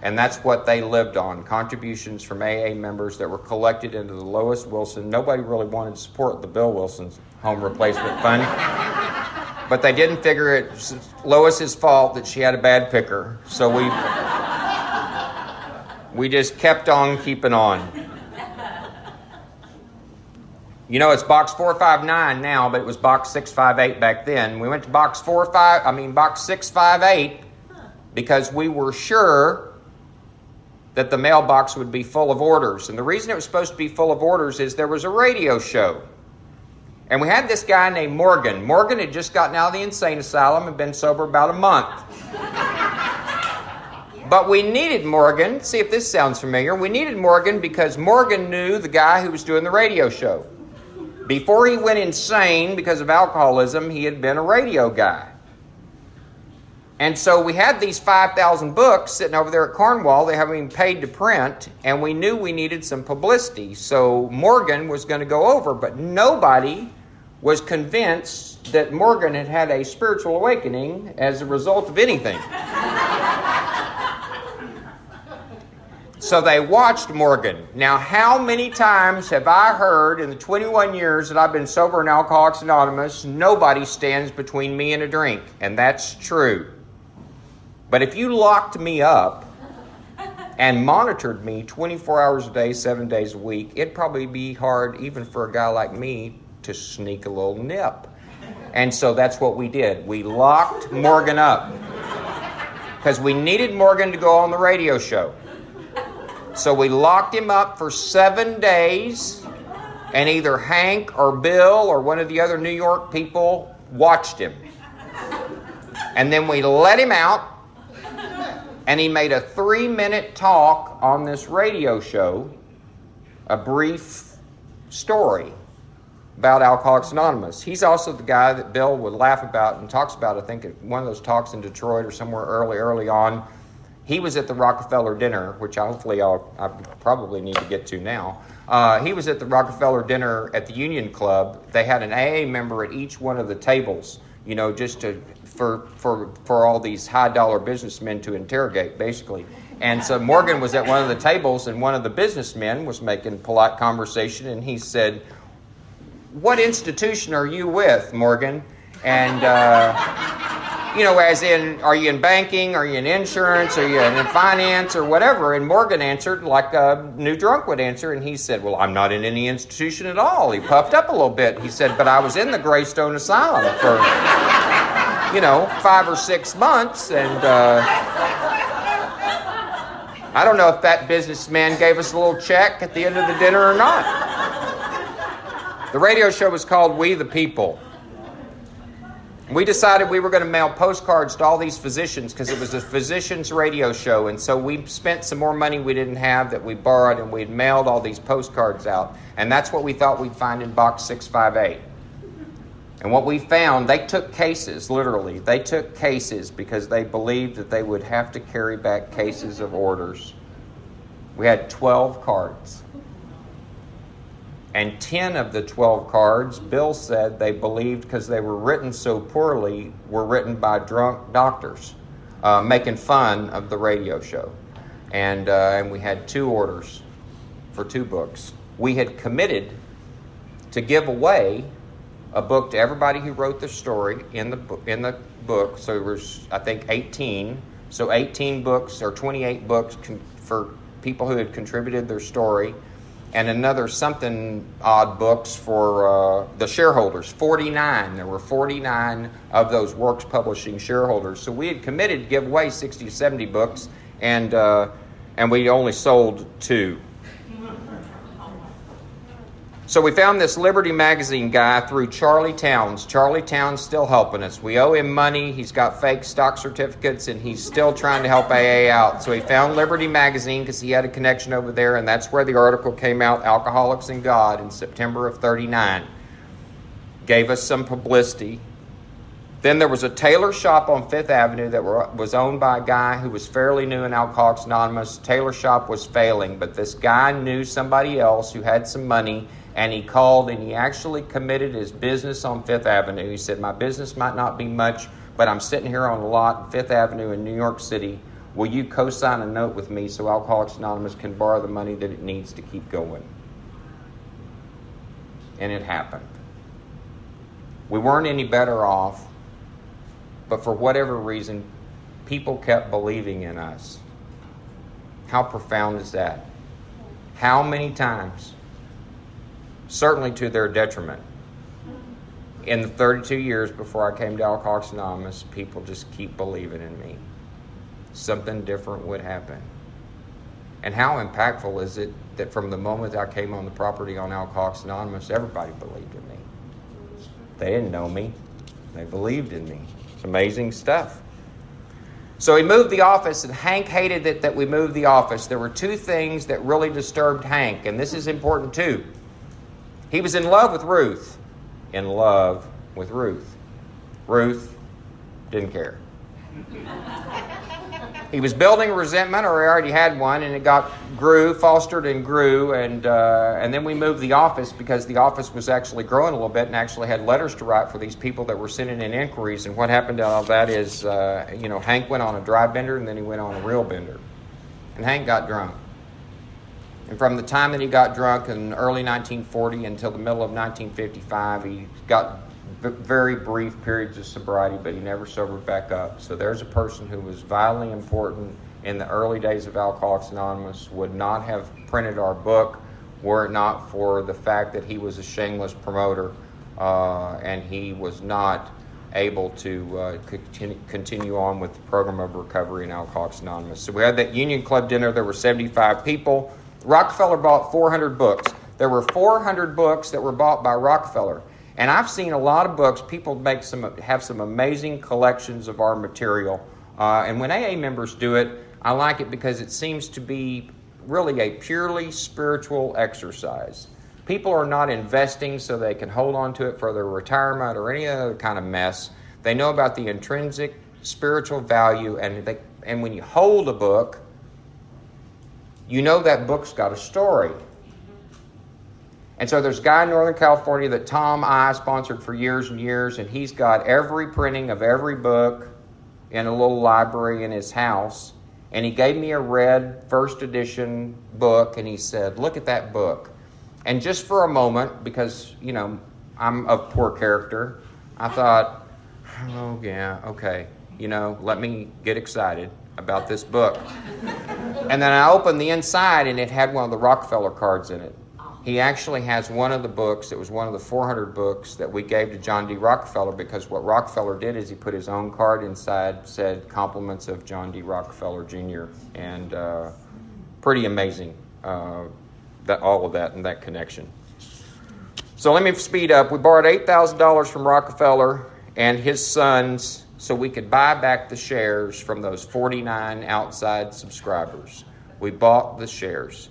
And that's what they lived on, contributions from AA members that were collected into the Lois Wilson. Nobody really wanted to support the Bill Wilson's Home Replacement Fund. But they didn't figure it's Lois's fault that she had a bad picker. So we just kept on keeping on. You know, it's box 459 now, but it was box 658 back then. We went to box 658 because we were sure that the mailbox would be full of orders. And the reason it was supposed to be full of orders is there was a radio show. And we had this guy named Morgan. Morgan had just gotten out of the insane asylum and been sober about a month. But we needed Morgan. See if this sounds familiar. We needed Morgan because Morgan knew the guy who was doing the radio show. Before he went insane because of alcoholism, he had been a radio guy. And so we had these 5,000 books sitting over there at Cornwall. They haven't been paid to print, and we knew we needed some publicity. So Morgan was going to go over, but nobody was convinced that Morgan had had a spiritual awakening as a result of anything. So they watched Morgan. Now, how many times have I heard in the 21 years that I've been sober in Alcoholics Anonymous, nobody stands between me and a drink? And that's true. But if you locked me up and monitored me 24 hours a day, 7 days a week, it'd probably be hard even for a guy like me to sneak a little nip. And so that's what we did. We locked Morgan up because we needed Morgan to go on the radio show. So we locked him up for 7 days, and either Hank or Bill or one of the other New York people watched him. And then we let him out, and he made a 3-minute talk on this radio show, a brief story about Alcoholics Anonymous. He's also the guy that Bill would laugh about and talks about, I think, at one of those talks in Detroit or somewhere early on. He was at the Rockefeller dinner, which hopefully I probably need to get to now. He was at the Rockefeller dinner at the Union Club. They had an AA member at each one of the tables, you know, just for all these high-dollar businessmen to interrogate, basically. And so Morgan was at one of the tables, and one of the businessmen was making polite conversation, and he said, "What institution are you with, Morgan?" And you know, as in, are you in banking? Are you in insurance? Are you in finance or whatever? And Morgan answered like a new drunk would answer. And he said, well, I'm not in any institution at all. He puffed up a little bit. He said, but I was in the Greystone Asylum for, 5 or 6 months. And I don't know if that businessman gave us a little check at the end of the dinner or not. The radio show was called We the People. We decided we were going to mail postcards to all these physicians because it was a physicians radio show. And so we spent some more money we didn't have that we borrowed, and we'd mailed all these postcards out. And that's what we thought we'd find in box 658. And what we found, they took cases, literally. They took cases because they believed that they would have to carry back cases of orders. We had 12 cards. And 10 of the 12 cards, Bill said they believed because they were written so poorly, were written by drunk doctors, making fun of the radio show. And we had 2 orders for 2 books. We had committed to give away a book to everybody who wrote the story in the book. So there was, I think, 18. So 18 books or 28 books for people who had contributed their story, and another something odd books for the shareholders. 49. There were 49 of those Works Publishing shareholders. So we had committed to give away 60 to 70 books, and we only sold 2. So we found this Liberty Magazine guy through Charlie Towns. Charlie Towns still helping us. We owe him money. He's got fake stock certificates, and he's still trying to help AA out. So he found Liberty Magazine because he had a connection over there, and that's where the article came out, Alcoholics and God, in September of 39. Gave us some publicity. Then there was a tailor shop on Fifth Avenue that was owned by a guy who was fairly new in Alcoholics Anonymous. Tailor shop was failing, but this guy knew somebody else who had some money, and he called and he actually committed his business on Fifth Avenue. He said, my business might not be much, but I'm sitting here on a lot on Fifth Avenue in New York City. Will you co-sign a note with me so Alcoholics Anonymous can borrow the money that it needs to keep going? And it happened. We weren't any better off, but for whatever reason, people kept believing in us. How profound is that? How many times? Certainly to their detriment. In the 32 years before I came to Alcoholics Anonymous, people just keep believing in me. Something different would happen. And how impactful is it that from the moment I came on the property on Alcoholics Anonymous, everybody believed in me. They didn't know me. They believed in me. It's amazing stuff. So he moved the office, and Hank hated it that we moved the office. There were 2 things that really disturbed Hank, and this is important too. He was in love with Ruth. In love with Ruth. Ruth didn't care. He was building a resentment, or he already had one, and it fostered and grew, and then we moved the office because the office was actually growing a little bit and actually had letters to write for these people that were sending in inquiries. And what happened to all that is, Hank went on a dry bender, and then he went on a real bender. And Hank got drunk. And from the time that he got drunk in early 1940 until the middle of 1955, he got very brief periods of sobriety, but he never sobered back up. So there's a person who was vitally important in the early days of Alcoholics Anonymous, would not have printed our book were it not for the fact that he was a shameless promoter, and he was not able to continue on with the program of recovery in Alcoholics Anonymous. So we had that Union Club dinner. There were 75 people. Rockefeller bought 400 books. There were 400 books that were bought by Rockefeller. And I've seen a lot of books. People have some amazing collections of our material. And when AA members do it, I like it because it seems to be really a purely spiritual exercise. People are not investing so they can hold on to it for their retirement or any other kind of mess. They know about the intrinsic spiritual value, and when you hold a book, you know that book's got a story. And so there's a guy in Northern California that Tom I sponsored for years and years, and he's got every printing of every book in a little library in his house. And he gave me a red first edition book, and he said, look at that book. And just for a moment, because, I'm of poor character, I thought, oh, yeah, okay, let me get excited about this book. And then I opened the inside, and it had one of the Rockefeller cards in it. He actually has one of the books. It was one of the 400 books that we gave to John D. Rockefeller, because what Rockefeller did is he put his own card inside, said compliments of John D. Rockefeller Jr. And pretty amazing, that all of that and that connection. So let me speed up. We borrowed $8,000 from Rockefeller and his sons so we could buy back the shares from those 49 outside subscribers. We bought the shares.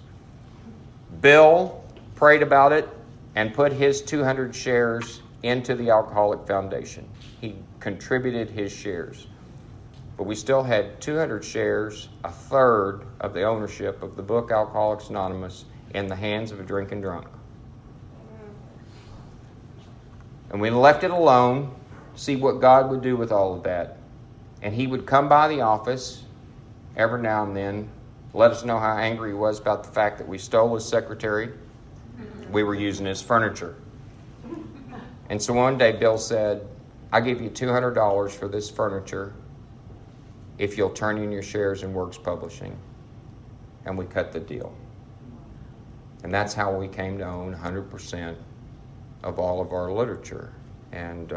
Bill prayed about it and put his 200 shares into the Alcoholic Foundation. He contributed his shares. But we still had 200 shares, a third of the ownership of the book Alcoholics Anonymous, in the hands of a drinking drunk. And we left it alone, see what God would do with all of that. And he would come by the office every now and then, let us know how angry he was about the fact that we stole his secretary. We were using his furniture. And so one day Bill said, I'll give you $200 for this furniture if you'll turn in your shares in Works Publishing. And we cut the deal. And that's how we came to own 100% of all of our literature. And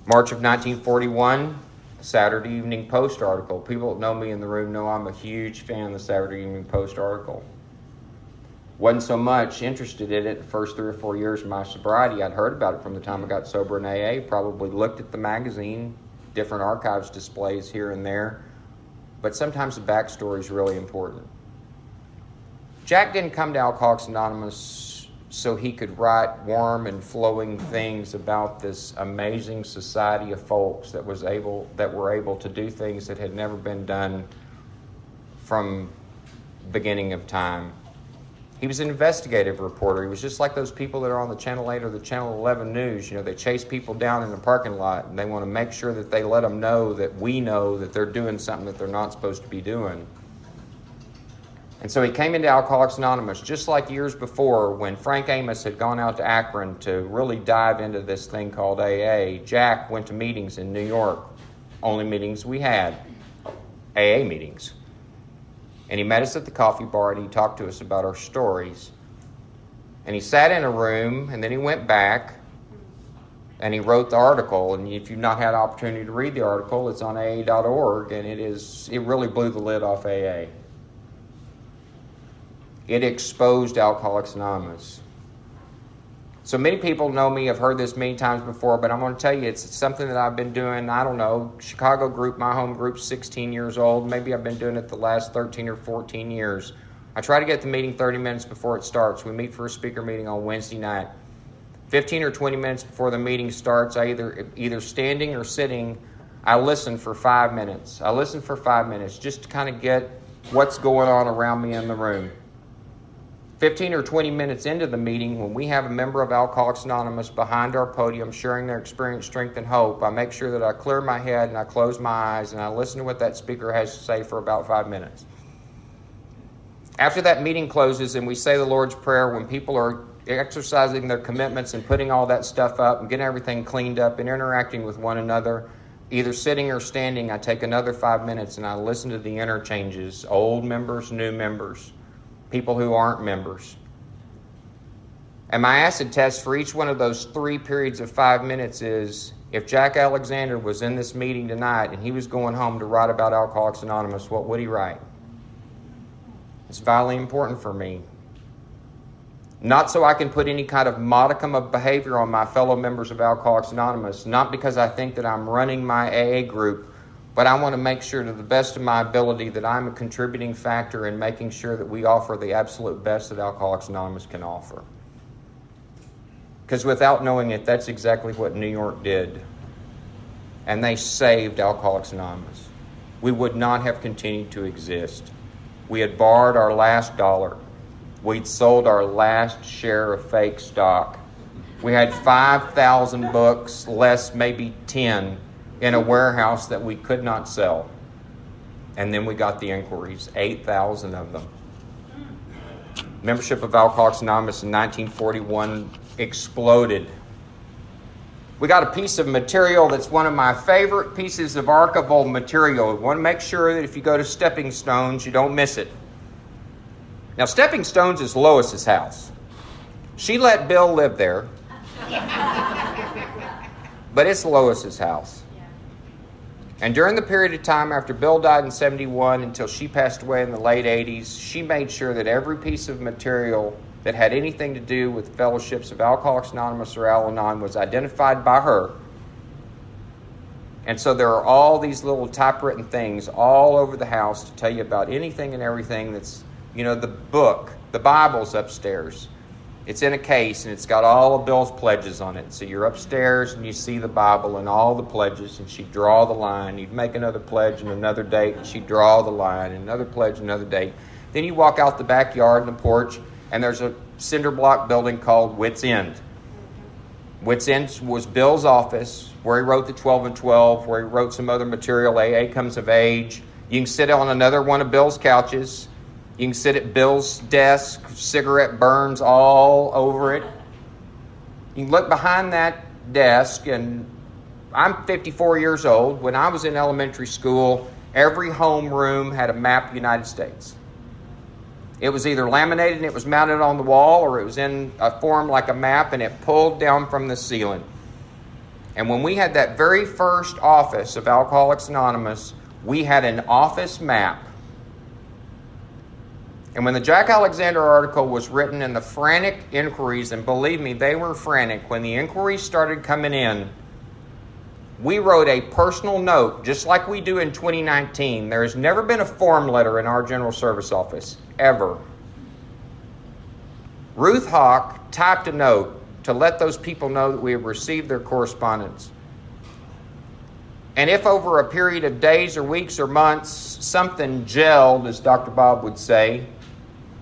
March of 1941, Saturday Evening Post article. People that know me in the room know I'm a huge fan of the Saturday Evening Post article. Wasn't so much interested in it the first 3 or 4 years of my sobriety. I'd heard about it from the time I got sober in AA, probably looked at the magazine, different archives displays here and there. But sometimes the backstory is really important. Jack didn't come to Alcoholics Anonymous so he could write warm and flowing things about this amazing society of folks that were able to do things that had never been done from the beginning of time. He was an investigative reporter. He was just like those people that are on the Channel 8 or the Channel 11 news. You know, they chase people down in the parking lot, and they want to make sure that they let them know that we know that they're doing something that they're not supposed to be doing. And so he came into Alcoholics Anonymous just like years before when Frank Amos had gone out to Akron to really dive into this thing called AA. Jack went to meetings in New York, only meetings we had, AA meetings. And he met us at the coffee bar and he talked to us about our stories. And he sat in a room and then he went back and he wrote the article. And if you've not had an opportunity to read the article, it's on AA.org, and it really blew the lid off AA. It exposed Alcoholics Anonymous. So many people know me, I've heard this many times before, but I'm going to tell you it's something that I've been doing, I don't know, Chicago group, my home group's 16 years old. Maybe I've been doing it the last 13 or 14 years. I try to get the meeting 30 minutes before it starts. We meet for a speaker meeting on Wednesday night. 15 or 20 minutes before the meeting starts, I either standing or sitting, I listen for 5 minutes. I listen for 5 minutes just to kind of get what's going on around me in the room. 15 or 20 minutes into the meeting, when we have a member of Alcoholics Anonymous behind our podium sharing their experience, strength, and hope, I make sure that I clear my head and I close my eyes and I listen to what that speaker has to say for about 5 minutes. After that meeting closes and we say the Lord's Prayer, when people are exercising their commitments and putting all that stuff up and getting everything cleaned up and interacting with one another, either sitting or standing, I take another 5 minutes and I listen to the interchanges, old members, new members, people who aren't members. And my acid test for each one of those 3 periods of 5 minutes is, if Jack Alexander was in this meeting tonight and he was going home to write about Alcoholics Anonymous, what would he write? It's vitally important for me. Not so I can put any kind of modicum of behavior on my fellow members of Alcoholics Anonymous, not because I think that I'm running my AA group, but I want to make sure to the best of my ability that I'm a contributing factor in making sure that we offer the absolute best that Alcoholics Anonymous can offer. Because without knowing it, that's exactly what New York did. And they saved Alcoholics Anonymous. We would not have continued to exist. We had borrowed our last dollar. We'd sold our last share of fake stock. We had 5,000 books, less maybe 10, in a warehouse that we could not sell. And then we got the inquiries, 8,000 of them. Membership of Alcoholics Anonymous in 1941 exploded. We got a piece of material that's one of my favorite pieces of archival material. I want to make sure that if you go to Stepping Stones, you don't miss it. Now, Stepping Stones is Lois's house. She let Bill live there. But it's Lois's house. And during the period of time after Bill died in 71 until she passed away in the late 80s, she made sure that every piece of material that had anything to do with fellowships of Alcoholics Anonymous or Al-Anon was identified by her. And so there are all these little typewritten things all over the house to tell you about anything and everything that's, the book, the Bible's upstairs. It's in a case, and it's got all of Bill's pledges on it. So you're upstairs, and you see the Bible and all the pledges, and she'd draw the line. You'd make another pledge and another date, and she'd draw the line, and another pledge and another date. Then you walk out the backyard and the porch, and there's a cinder block building called Wits End. Wits End was Bill's office, where he wrote the 12 and 12, where he wrote some other material, AA Comes of Age. You can sit on another one of Bill's couches. You can sit at Bill's desk, cigarette burns all over it. You can look behind that desk, and I'm 54 years old. When I was in elementary school, every homeroom had a map of the United States. It was either laminated and it was mounted on the wall, or it was in a form like a map and it pulled down from the ceiling. And when we had that very first office of Alcoholics Anonymous, we had an office map. And when the Jack Alexander article was written and the frantic inquiries, and believe me, they were frantic, when the inquiries started coming in, we wrote a personal note, just like we do in 2019. There has never been a form letter in our General Service Office, ever. Ruth Hawk typed a note to let those people know that we have received their correspondence. And if over a period of days or weeks or months, something gelled, as Dr. Bob would say,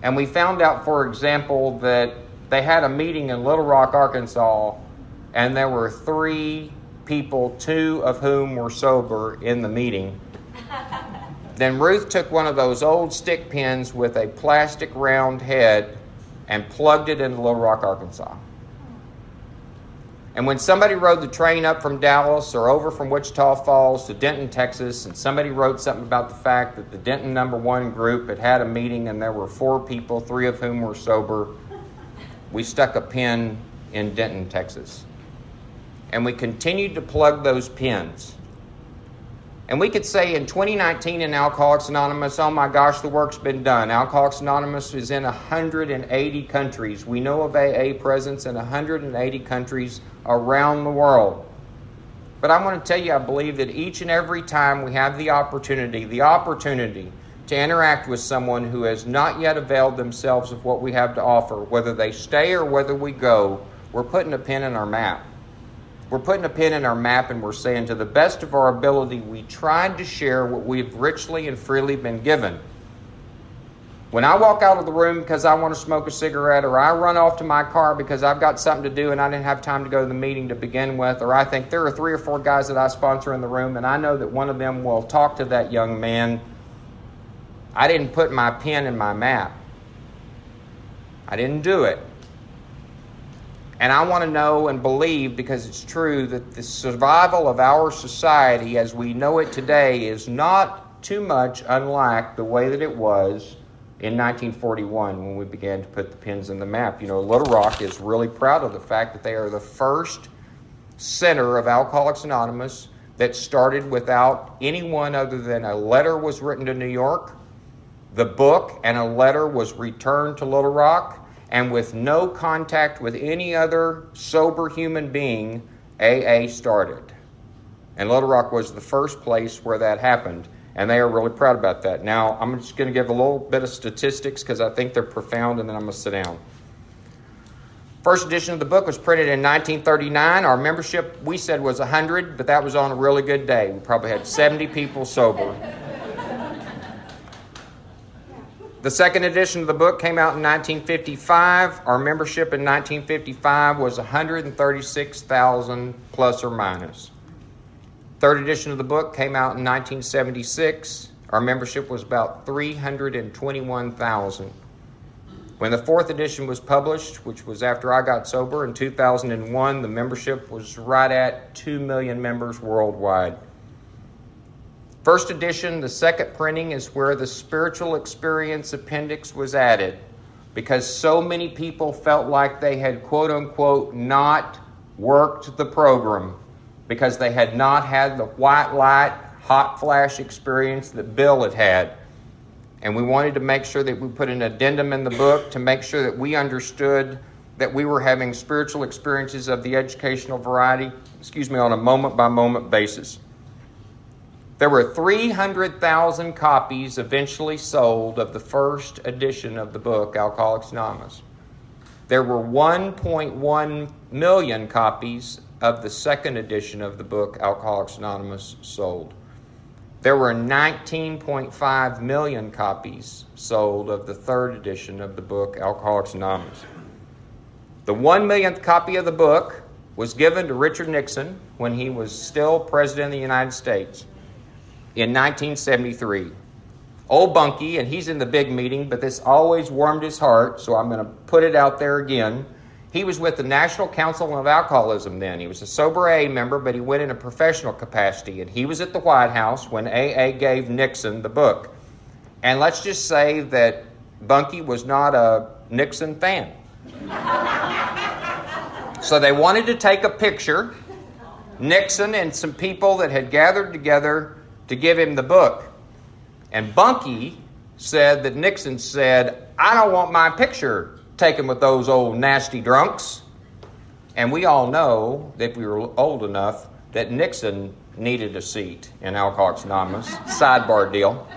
and we found out, for example, that they had a meeting in Little Rock, Arkansas, and there were 3 people, 2 of whom were sober in the meeting, then Ruth took one of those old stick pins with a plastic round head and plugged it into Little Rock, Arkansas. And when somebody rode the train up from Dallas or over from Wichita Falls to Denton, Texas, and somebody wrote something about the fact that the Denton number 1 group had a meeting and there were 4 people, 3 of whom were sober, we stuck a pin in Denton, Texas. And we continued to plug those pins. And we could say in 2019 in Alcoholics Anonymous, oh my gosh, the work's been done. Alcoholics Anonymous is in 180 countries. We know of AA presence in 180 countries around the world. But I want to tell you, I believe that each and every time we have the opportunity to interact with someone who has not yet availed themselves of what we have to offer, whether they stay or whether we go, we're putting a pin in our map. We're putting a pin in our map and we're saying, to the best of our ability, we tried to share what we've richly and freely been given. When I walk out of the room because I want to smoke a cigarette, or I run off to my car because I've got something to do and I didn't have time to go to the meeting to begin with, or I think there are 3 or 4 guys that I sponsor in the room and I know that one of them will talk to that young man, I didn't put my pin in my map. I didn't do it. And I want to know and believe, because it's true, that the survival of our society as we know it today is not too much unlike the way that it was in 1941 when we began to put the pins in the map. You know, Little Rock is really proud of the fact that they are the first center of Alcoholics Anonymous that started without anyone other than a letter was written to New York, the book and a letter was returned to Little Rock, and with no contact with any other sober human being, AA started. And Little Rock was the first place where that happened, and they are really proud about that. Now, I'm just going to give a little bit of statistics because I think they're profound, and then I'm going to sit down. First edition of the book was printed in 1939. Our membership, we said, was 100, but that was on a really good day. We probably had 70 people sober. The second edition of the book came out in 1955. Our membership in 1955 was 136,000 plus or minus. Third edition of the book came out in 1976. Our membership was about 321,000. When the fourth edition was published, which was after I got sober in 2001, the membership was right at 2 million members worldwide. First edition, the second printing, is where the spiritual experience appendix was added, because so many people felt like they had, quote unquote, not worked the program because they had not had the white light, hot flash experience that Bill had had. And we wanted to make sure that we put an addendum in the book to make sure that we understood that we were having spiritual experiences of the educational variety, on a moment-by-moment basis. There were 300,000 copies eventually sold of the first edition of the book, Alcoholics Anonymous. There were 1.1 million copies of the second edition of the book, Alcoholics Anonymous, sold. There were 19.5 million copies sold of the third edition of the book, Alcoholics Anonymous. The 1 millionth copy of the book was given to Richard Nixon when he was still President of the United States in 1973. Old Bunky, and he's in the big meeting, but this always warmed his heart, so I'm going to put it out there again. He was with the National Council of Alcoholism then. He was a sober AA member, but he went in a professional capacity. And he was at the White House when AA gave Nixon the book. And let's just say that Bunkie was not a Nixon fan. So they wanted to take a picture, Nixon and some people that had gathered together to give him the book. And Bunkie said that Nixon said, "I don't want my picture taken with those old nasty drunks." And we all know, that we were old enough, that Nixon needed a seat in Alcoholics Anonymous. Sidebar deal.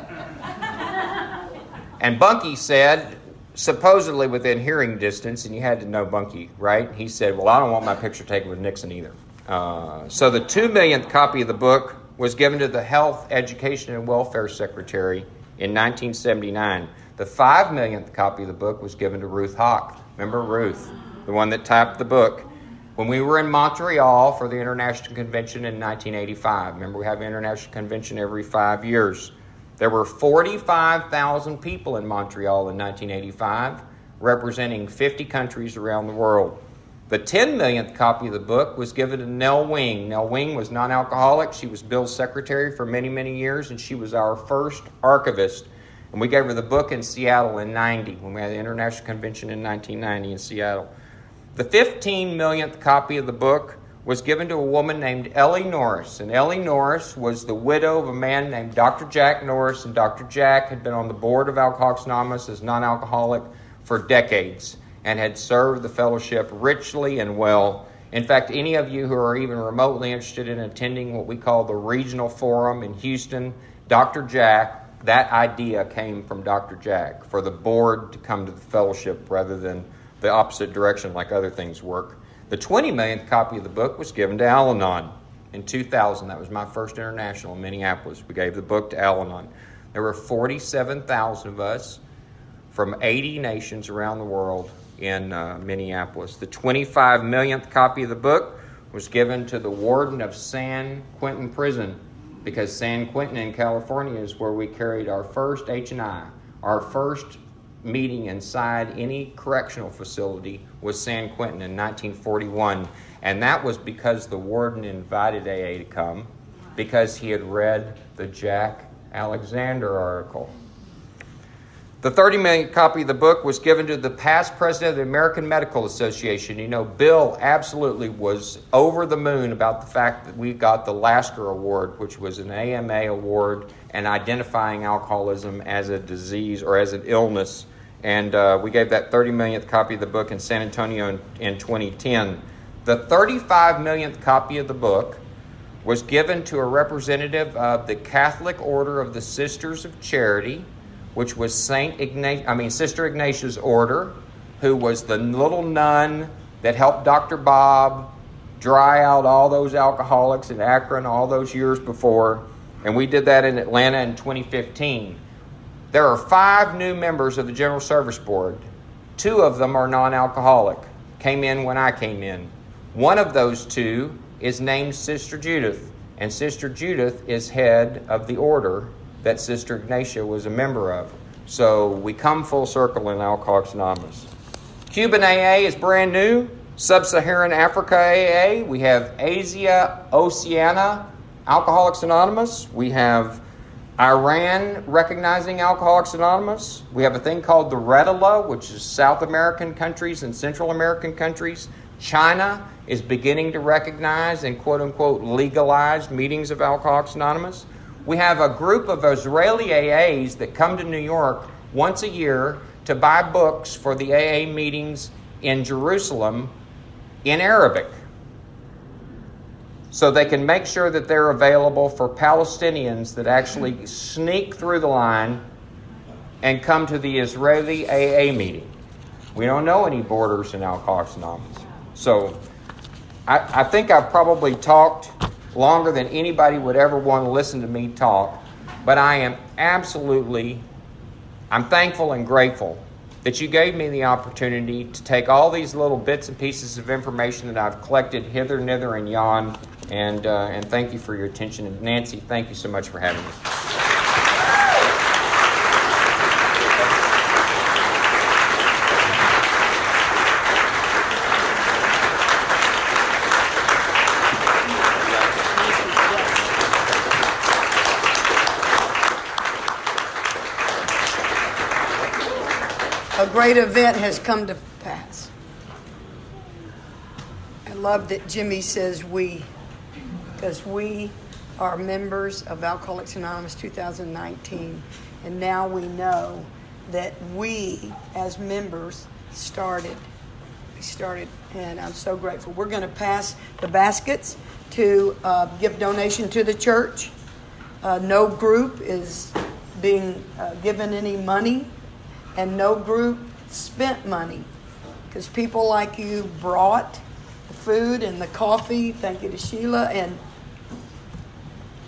And Bunkie said, supposedly within hearing distance, and you had to know Bunkie, right? He said, "Well, I don't want my picture taken with Nixon either." So the 2 millionth copy of the book was given to the Health, Education, and Welfare Secretary in 1979. The 5 millionth copy of the book was given to Ruth Hawk. Remember Ruth, the one that typed the book? When we were in Montreal for the International Convention in 1985, remember we have an International Convention every 5 years. There were 45,000 people in Montreal in 1985, representing 50 countries around the world. The 10 millionth copy of the book was given to Nell Wing. Nell Wing was non-alcoholic. She was Bill's secretary for many, many years, and she was our first archivist. And we gave her the book in Seattle in 90, when we had the International Convention in 1990 in Seattle. The 15 millionth copy of the book was given to a woman named Ellie Norris. And Ellie Norris was the widow of a man named Dr. Jack Norris. And Dr. Jack had been on the board of Alcoholics Anonymous as non-alcoholic for decades and had served the fellowship richly and well. In fact, any of you who are even remotely interested in attending what we call the Regional Forum in Houston, Dr. Jack, that idea came from Dr. Jack for the board to come to the fellowship rather than the opposite direction like other things work. The 20 millionth copy of the book was given to Al-Anon in 2000. That was my first international in Minneapolis. We gave the book to Al-Anon. There were 47,000 of us from 80 nations around the world in Minneapolis. The 25 millionth copy of the book was given to the warden of San Quentin Prison, because San Quentin in California is where we carried our first H&I. Our first meeting inside any correctional facility was San Quentin in 1941. And that was because the warden invited AA to come, because he had read the Jack Alexander article. The 30 millionth copy of the book was given to the past president of the American Medical Association. You know, Bill absolutely was over the moon about the fact that we got the Lasker Award, which was an AMA award and identifying alcoholism as a disease or as an illness. And we gave that 30 millionth copy of the book in San Antonio in 2010. The 35 millionth copy of the book was given to a representative of the Catholic Order of the Sisters of Charity, which was Sister Ignatia's order, who was the little nun that helped Dr. Bob dry out all those alcoholics in Akron all those years before. And we did that in Atlanta in 2015. There are 5 new members of the General Service Board. 2 of them are non-alcoholic, came in when I came in. One of those 2 is named Sister Judith, and Sister Judith is head of the order that Sister Ignatia was a member of. So we come full circle in Alcoholics Anonymous. Cuban AA is brand new. Sub-Saharan Africa AA. We have Asia, Oceania, Alcoholics Anonymous. We have Iran recognizing Alcoholics Anonymous. We have a thing called the REDALA, which is South American countries and Central American countries. China is beginning to recognize and quote-unquote legalize meetings of Alcoholics Anonymous. We have a group of Israeli AAs that come to New York once a year to buy books for the AA meetings in Jerusalem in Arabic, so they can make sure that they're available for Palestinians that actually sneak through the line and come to the Israeli AA meeting. We don't know any borders in Alcoholics Anonymous. So I think I've probably talked longer than anybody would ever want to listen to me talk, but I'm thankful and grateful that you gave me the opportunity to take all these little bits and pieces of information that I've collected hither, nither, and yon, and thank you for your attention. And Nancy, thank you so much for having me. great event has come to pass. I love that Jimmy says we, because we are members of Alcoholics Anonymous 2019, and now we know that we, as members, started. We started, and I'm so grateful. We're going to pass the baskets to give donation to the church. No group is being given any money, and no group spent money, because people like you brought the food and the coffee. Thank you to Sheila, and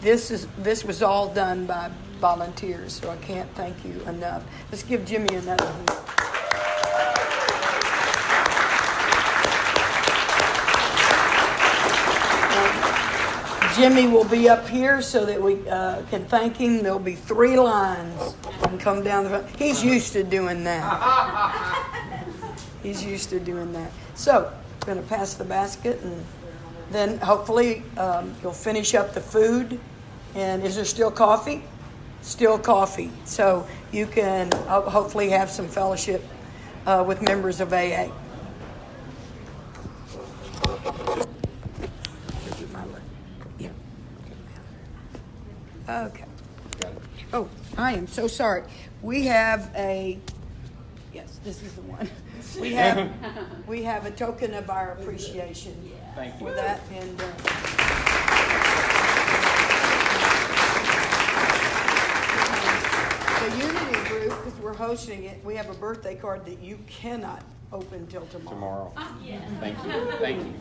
this was all done by volunteers, so I can't thank you enough. Let's give Jimmy another hand. Jimmy will be up here so that we can thank him. There'll be 3 lines and come down the front. He's used to doing that. He's used to doing that. So, I'm going to pass the basket, and then hopefully you'll finish up the food. And is there still coffee? Still coffee. So you can hopefully have some fellowship with members of AA. Okay. Oh, I am so sorry. We have yes, this is the one. We have a token of our appreciation for that. And the Unity group, because we're hosting it, we have a birthday card that you cannot open till tomorrow. Thank you. Thank you.